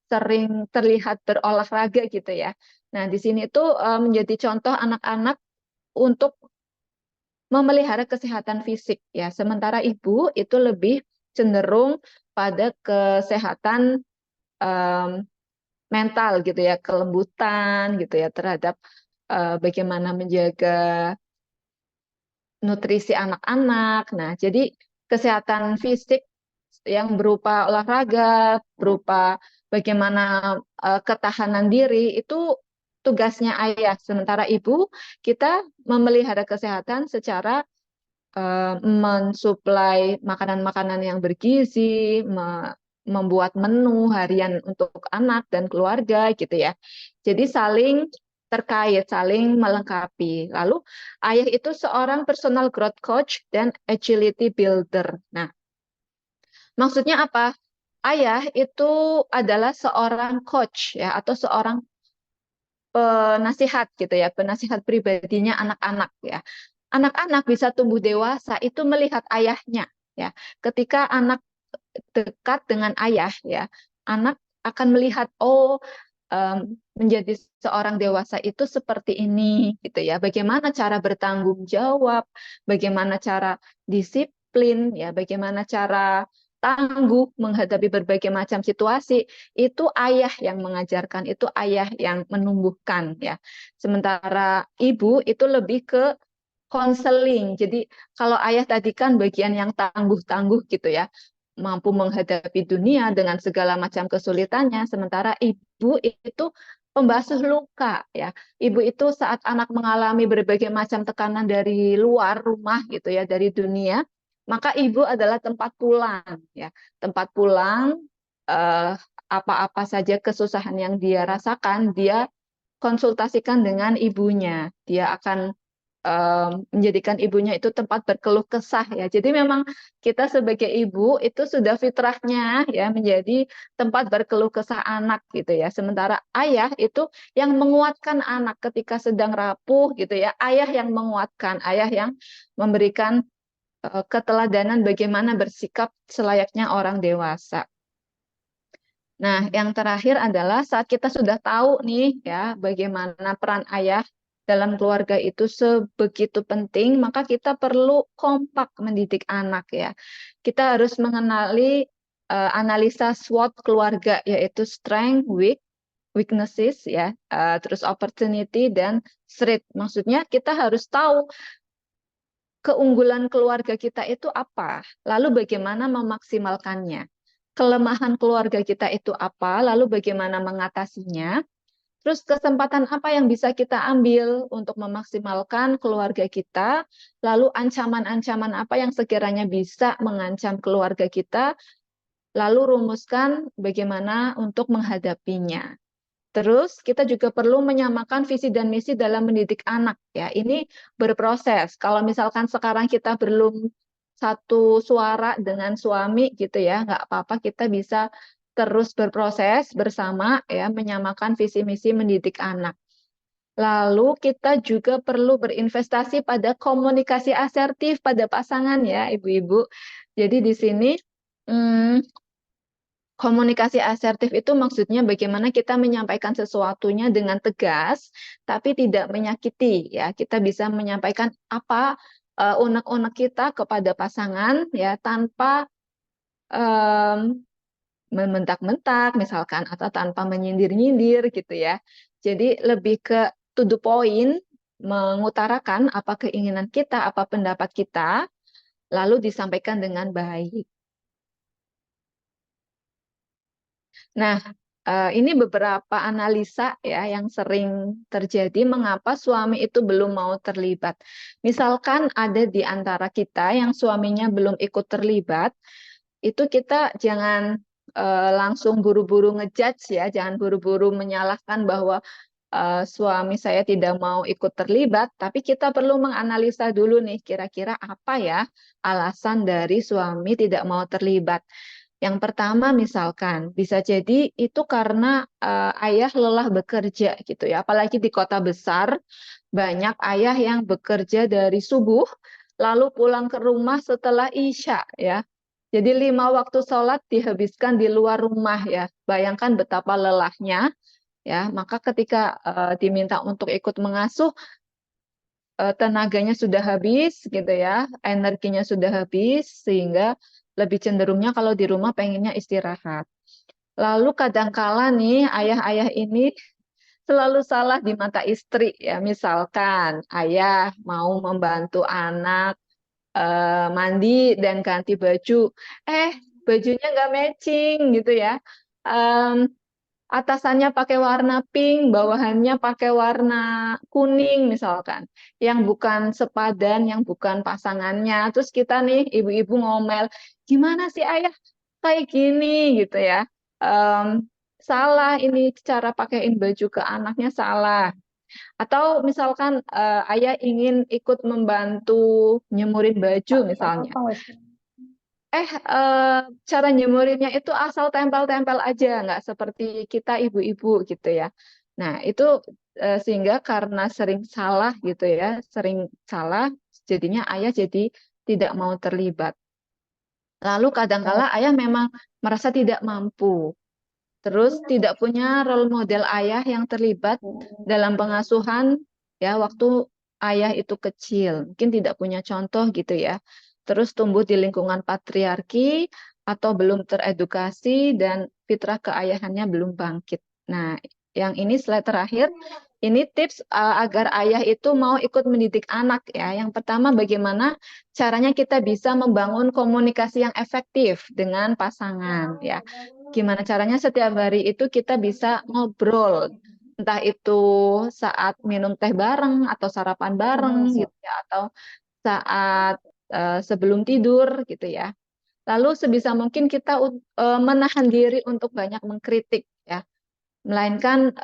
sering terlihat berolahraga gitu ya. Nah, di sini tuh menjadi contoh anak-anak untuk memelihara kesehatan fisik ya. Sementara ibu itu lebih cenderung pada kesehatan em, mental gitu ya, kelembutan gitu ya terhadap bagaimana menjaga nutrisi anak-anak. Nah, jadi kesehatan fisik yang berupa olahraga, berupa bagaimana ketahanan diri itu tugasnya ayah. Sementara ibu, kita memelihara kesehatan secara mensuplai makanan-makanan yang bergizi, membuat menu harian untuk anak dan keluarga gitu ya. Jadi saling terkait, saling melengkapi. Lalu ayah itu seorang personal growth coach dan agility builder. Nah, maksudnya apa? Ayah itu adalah seorang coach ya atau seorang penasihat gitu ya, penasihat pribadinya anak-anak ya. Anak-anak bisa tumbuh dewasa itu melihat ayahnya ya. Ketika anak dekat dengan ayah ya, anak akan melihat oh menjadi seorang dewasa itu seperti ini gitu ya. Bagaimana cara bertanggung jawab, bagaimana cara disiplin ya, bagaimana cara tangguh menghadapi berbagai macam situasi, itu ayah yang mengajarkan, itu ayah yang menumbuhkan ya. Sementara ibu itu lebih ke konseling. Jadi kalau ayah tadi kan bagian yang tangguh-tangguh gitu ya, mampu menghadapi dunia dengan segala macam kesulitannya, sementara ibu itu pembasuh luka ya. Ibu itu saat anak mengalami berbagai macam tekanan dari luar rumah gitu ya, dari dunia, maka ibu adalah tempat pulang ya. Tempat pulang apa-apa saja kesusahan yang dia rasakan, dia konsultasikan dengan ibunya. Dia akan menjadikan ibunya itu tempat berkeluh kesah ya. Jadi memang kita sebagai ibu itu sudah fitrahnya ya menjadi tempat berkeluh kesah anak gitu ya. Sementara ayah itu yang menguatkan anak ketika sedang rapuh gitu ya. Ayah yang menguatkan, ayah yang memberikan keteladanan bagaimana bersikap selayaknya orang dewasa. Nah, yang terakhir adalah saat kita sudah tahu nih ya bagaimana peran ayah dalam keluarga itu sebegitu penting, maka kita perlu kompak mendidik anak ya. Kita harus mengenali analisa SWOT keluarga yaitu strength, weaknesses ya, terus opportunity dan threat. Maksudnya kita harus tahu keunggulan keluarga kita itu apa, lalu bagaimana memaksimalkannya. Kelemahan keluarga kita itu apa, lalu bagaimana mengatasinya, terus kesempatan apa yang bisa kita ambil untuk memaksimalkan keluarga kita, lalu ancaman-ancaman apa yang sekiranya bisa mengancam keluarga kita, lalu rumuskan bagaimana untuk menghadapinya. Terus kita juga perlu menyamakan visi dan misi dalam mendidik anak ya. Ini berproses. Kalau misalkan sekarang kita belum satu suara dengan suami gitu ya, nggak apa-apa, kita bisa terus berproses bersama ya menyamakan visi misi mendidik anak. Lalu kita juga perlu berinvestasi pada komunikasi asertif pada pasangan ya, Ibu-ibu. Jadi di sini hmm, komunikasi asertif itu maksudnya bagaimana kita menyampaikan sesuatunya dengan tegas, tapi tidak menyakiti ya. Kita bisa menyampaikan apa unek-unek kita kepada pasangan ya tanpa em, membentak-bentak misalkan atau tanpa menyindir-nyindir gitu ya. Jadi lebih ke to the point, mengutarakan apa keinginan kita, apa pendapat kita, lalu disampaikan dengan baik. Nah, ini beberapa analisa ya yang sering terjadi mengapa suami itu belum mau terlibat. Misalkan ada di antara kita yang suaminya belum ikut terlibat, itu kita jangan langsung buru-buru ngejudge ya, jangan buru-buru menyalahkan bahwa suami saya tidak mau ikut terlibat, tapi kita perlu menganalisa dulu nih, kira-kira apa ya alasan dari suami tidak mau terlibat. Yang pertama misalkan bisa jadi itu karena ayah lelah bekerja gitu ya, apalagi di kota besar banyak ayah yang bekerja dari subuh lalu pulang ke rumah setelah Isya ya. Jadi 5 waktu sholat dihabiskan di luar rumah ya. Bayangkan betapa lelahnya ya. Maka ketika diminta untuk ikut mengasuh, tenaganya sudah habis gitu ya, energinya sudah habis sehingga lebih cenderungnya kalau di rumah pengennya istirahat. Lalu kadangkala nih ayah-ayah ini selalu salah di mata istri ya. Misalkan ayah mau membantu anak mandi dan ganti baju, bajunya nggak matching gitu ya. Em, Atasannya pakai warna pink, bawahannya pakai warna kuning misalkan, yang bukan sepadan, yang bukan pasangannya. Terus kita nih ibu-ibu ngomel, gimana sih ayah kayak gini gitu ya. Salah ini cara pakaiin baju ke anaknya salah. Atau misalkan ayah ingin ikut membantu nyemurin baju misalnya. Cara nyemurinnya itu asal tempel-tempel aja, nggak seperti kita ibu-ibu gitu ya. Nah, itu sehingga karena sering salah gitu ya, sering salah, jadinya ayah jadi tidak mau terlibat. Lalu kadangkala ayah memang merasa tidak mampu, terus tidak punya role model ayah yang terlibat dalam pengasuhan ya waktu ayah itu kecil, mungkin tidak punya contoh gitu ya. Terus tumbuh di lingkungan patriarki atau belum teredukasi dan fitrah keayahannya belum bangkit. Nah, yang ini slide terakhir, ini tips agar ayah itu mau ikut mendidik anak ya. Yang pertama bagaimana caranya kita bisa membangun komunikasi yang efektif dengan pasangan ya. Gimana caranya setiap hari itu kita bisa ngobrol, entah itu saat minum teh bareng atau sarapan bareng gitu ya, atau saat sebelum tidur gitu ya. Lalu sebisa mungkin kita menahan diri untuk banyak mengkritik ya, melainkan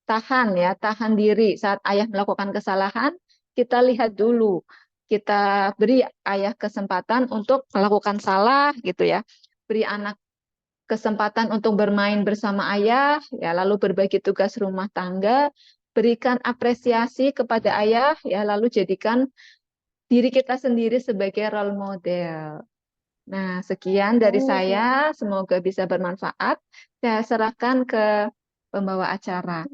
tahan diri saat ayah melakukan kesalahan, kita lihat dulu, kita beri ayah kesempatan untuk melakukan salah gitu ya, beri anak kesempatan untuk bermain bersama ayah, ya, lalu berbagi tugas rumah tangga, berikan apresiasi kepada ayah, ya, lalu jadikan diri kita sendiri sebagai role model. Nah, sekian dari saya, semoga bisa bermanfaat. Saya serahkan ke pembawa acara.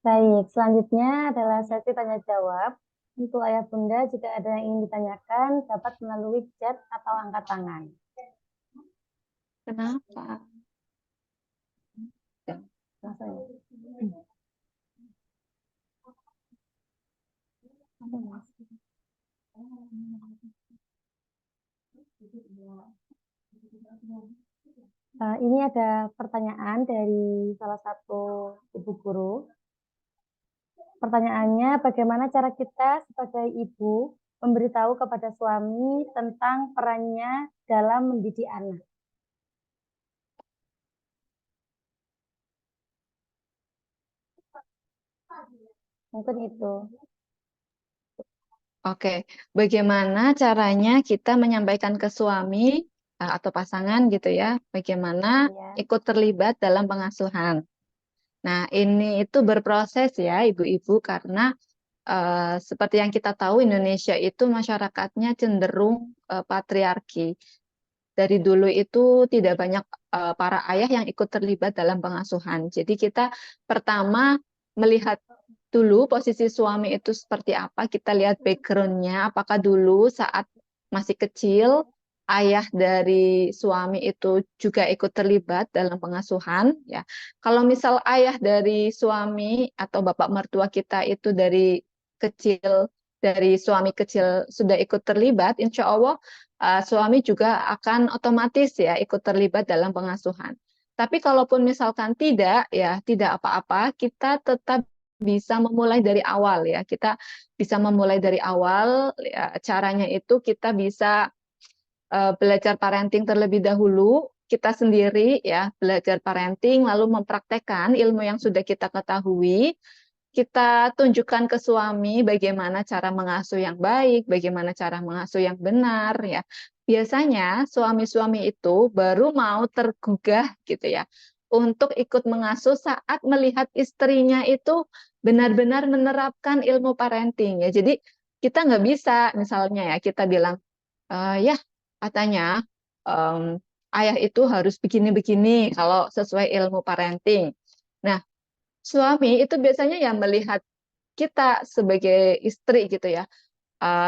Baik, selanjutnya adalah sesi tanya jawab. Untuk ayah bunda, jika ada yang ingin ditanyakan, dapat melalui chat atau angkat tangan. Kenapa? Ini ada pertanyaan dari salah satu ibu guru. Pertanyaannya, bagaimana cara kita sebagai ibu memberitahu kepada suami tentang perannya dalam mendidik anak? Mungkin itu. Oke, bagaimana caranya kita menyampaikan ke suami atau pasangan gitu ya, bagaimana ikut terlibat dalam pengasuhan. Nah, ini itu berproses ya ibu-ibu karena seperti yang kita tahu Indonesia itu masyarakatnya cenderung patriarki. Dari dulu itu tidak banyak para ayah yang ikut terlibat dalam pengasuhan. Jadi kita pertama melihat dulu posisi suami itu seperti apa, kita lihat background-nya, apakah dulu saat masih kecil ayah dari suami itu juga ikut terlibat dalam pengasuhan ya. Kalau misal ayah dari suami atau bapak mertua kita itu kecil dari suami kecil sudah ikut terlibat, insya Allah suami juga akan otomatis ya ikut terlibat dalam pengasuhan. Tapi kalaupun misalkan tidak, ya tidak apa-apa, kita tetap bisa memulai dari awal ya. Kita bisa memulai dari awal, ya, caranya itu kita bisa belajar parenting terlebih dahulu, kita sendiri ya belajar parenting, lalu mempraktekkan ilmu yang sudah kita ketahui, kita tunjukkan ke suami bagaimana cara mengasuh yang baik, bagaimana cara mengasuh yang benar ya. Biasanya suami-suami itu baru mau tergugah gitu ya untuk ikut mengasuh saat melihat istrinya itu benar-benar menerapkan ilmu parenting ya. Jadi kita nggak bisa misalnya ya kita bilang ya katanya ayah itu harus begini-begini kalau sesuai ilmu parenting. Nah, suami itu biasanya ya melihat kita sebagai istri gitu ya,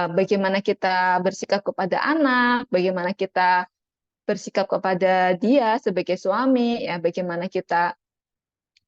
bagaimana kita bersikap kepada anak, bagaimana kita bersikap kepada dia sebagai suami, ya bagaimana kita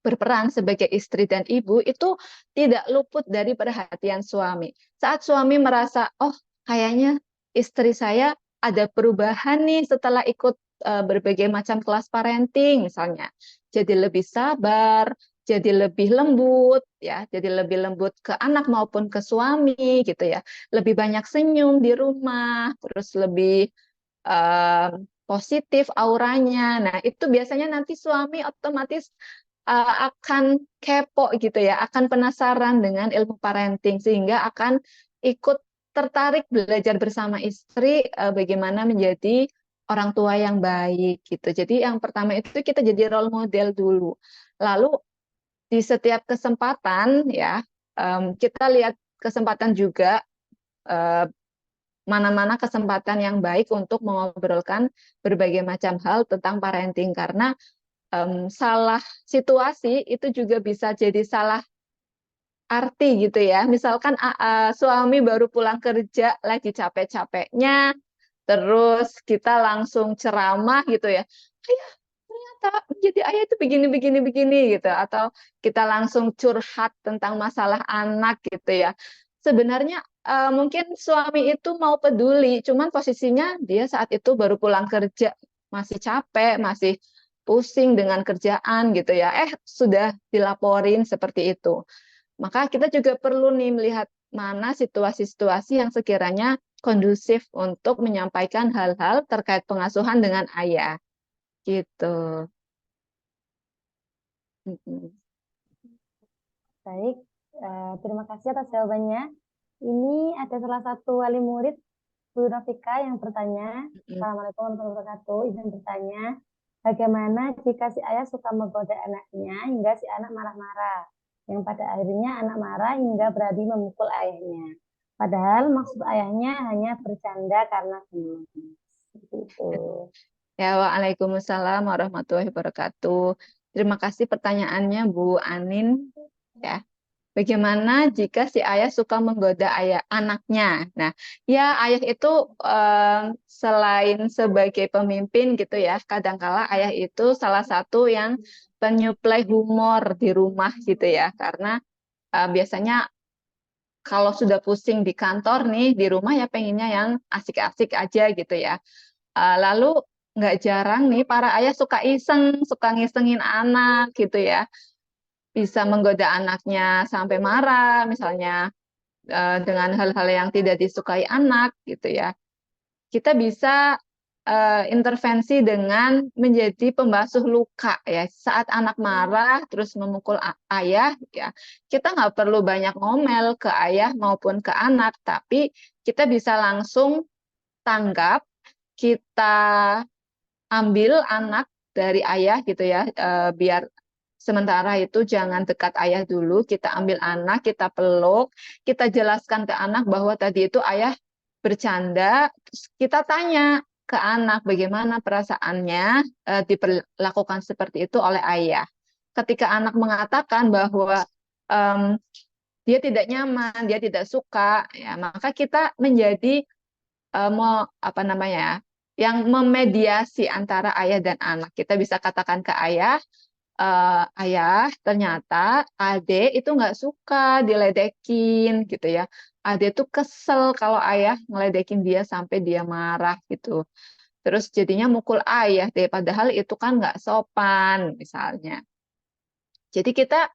berperan sebagai istri dan ibu itu tidak luput dari perhatian suami. Saat suami merasa, oh kayaknya istri saya ada perubahan nih setelah ikut berbagai macam kelas parenting misalnya. Jadi lebih sabar, jadi lebih lembut ya, jadi lebih lembut ke anak maupun ke suami gitu ya. Lebih banyak senyum di rumah, terus lebih eh, positif auranya. Nah, itu biasanya nanti suami otomatis akan kepo gitu ya, akan penasaran dengan ilmu parenting sehingga akan ikut tertarik belajar bersama istri bagaimana menjadi orang tua yang baik gitu. Jadi yang pertama itu kita jadi role model dulu. Lalu di setiap kesempatan ya kita lihat kesempatan juga eh, mana-mana kesempatan yang baik untuk mengobrolkan berbagai macam hal tentang parenting karena salah situasi itu juga bisa jadi salah arti gitu ya. Misalkan suami baru pulang kerja lagi capek-capeknya, terus kita langsung ceramah gitu ya. Ayah, ternyata menjadi ayah itu begini gitu. Atau kita langsung curhat tentang masalah anak gitu ya. Sebenarnya mungkin suami itu mau peduli, cuman posisinya dia saat itu baru pulang kerja, masih capek, masih pusing dengan kerjaan gitu ya. Sudah dilaporin seperti itu. Maka kita juga perlu nih melihat mana situasi-situasi yang sekiranya kondusif untuk menyampaikan hal-hal terkait pengasuhan dengan ayah. Gitu. Mm-mm. Baik, terima kasih atas jawabannya. Ini ada salah satu wali murid, Bu Rafika, yang bertanya. Mm-mm. Assalamualaikum warahmatullahi wabarakatuh. Izin bertanya, bagaimana jika si ayah suka menggoda anaknya hingga si anak marah-marah, yang pada akhirnya anak marah hingga berani memukul ayahnya. Padahal maksud ayahnya hanya bercanda karena gemes. Seperti itu. Ya, waalaikumsalam warahmatullahi wabarakatuh. Terima kasih pertanyaannya, Bu Anin. Ya, bagaimana jika si ayah suka menggoda anaknya? Nah, ya ayah itu selain sebagai pemimpin gitu ya, kadangkala ayah itu salah satu yang penyuplai humor di rumah gitu ya, karena biasanya kalau sudah pusing di kantor nih, di rumah ya pengennya yang asik-asik aja gitu ya. Lalu nggak jarang nih para ayah suka iseng, suka ngisengin anak gitu ya. Bisa menggoda anaknya sampai marah, misalnya dengan hal-hal yang tidak disukai anak gitu ya. Kita bisa intervensi dengan menjadi pembasuh luka ya. Saat anak marah terus memukul ayah ya, kita nggak perlu banyak ngomel ke ayah maupun ke anak, tapi kita bisa langsung tanggap, kita ambil anak dari ayah gitu ya, biar Sementara itu jangan dekat ayah dulu, kita ambil anak, kita peluk, kita jelaskan ke anak bahwa tadi itu ayah bercanda, terus kita tanya ke anak bagaimana perasaannya diperlakukan seperti itu oleh ayah. Ketika anak mengatakan bahwa em, dia tidak nyaman, dia tidak suka, ya maka kita menjadi apa namanya ya, yang memediasi antara ayah dan anak. Kita bisa katakan ke ayah, ayah ternyata Ade itu nggak suka diledekin gitu ya. Ade tuh kesel kalau ayah ngeledekin dia sampai dia marah gitu. Terus jadinya mukul ayah deh, padahal itu kan nggak sopan misalnya. Jadi kita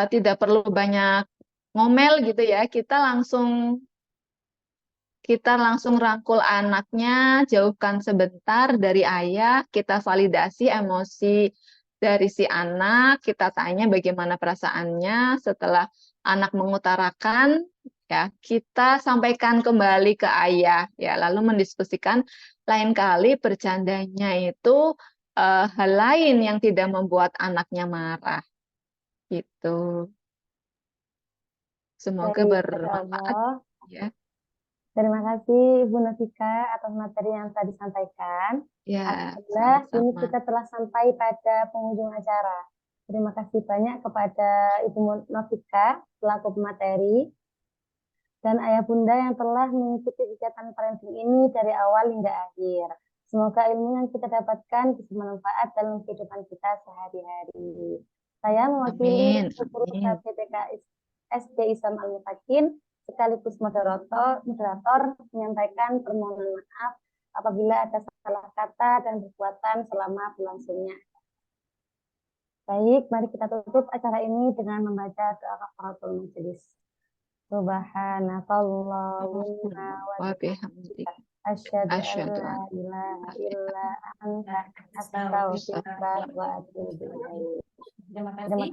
tidak perlu banyak ngomel gitu ya, kita langsung rangkul anaknya, jauhkan sebentar dari ayah, kita validasi emosi dari si anak, kita tanya bagaimana perasaannya, setelah anak mengutarakan, ya, kita sampaikan kembali ke ayah, ya, lalu mendiskusikan lain kali bercandanya itu hal lain yang tidak membuat anaknya marah, gitu. Semoga Baik, Masya bermanfaat, Allah. ya. Terima kasih Ibu Novika atas materi yang telah disampaikan. Ya, Alhamdulillah, ini sama-sama. kita telah sampai pada penghujung acara. Terima kasih banyak kepada Ibu Novika selaku pemateri dan ayah bunda yang telah mengikuti kegiatan parenting ini dari awal hingga akhir. Semoga ilmu yang kita dapatkan bisa bermanfaat dalam kehidupan kita sehari-hari. Saya mewakili Amin, guru amin. KBTK SD Islam Al-Mutakin sekaligus moderator menyampaikan permohonan maaf apabila ada salah kata dan perbuatan selama berlangsungnya. Baik, mari kita tutup acara ini dengan membaca doa kafaratul majelis. Subhanakallahumma wa bihamdika asyhadu an Asyhadu la an ilaha la illa anta astaghfiruka wa atubu ilaik. Terima kasih.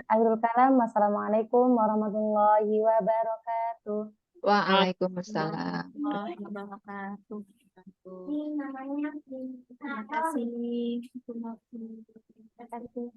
Akhirul kalam. Wassalamualaikum warahmatullahi wabarakatuh. Waalaikumsalam. Warahmatullahi wabarakatuh. Ini namanya. Terima kasih. Terima kasih.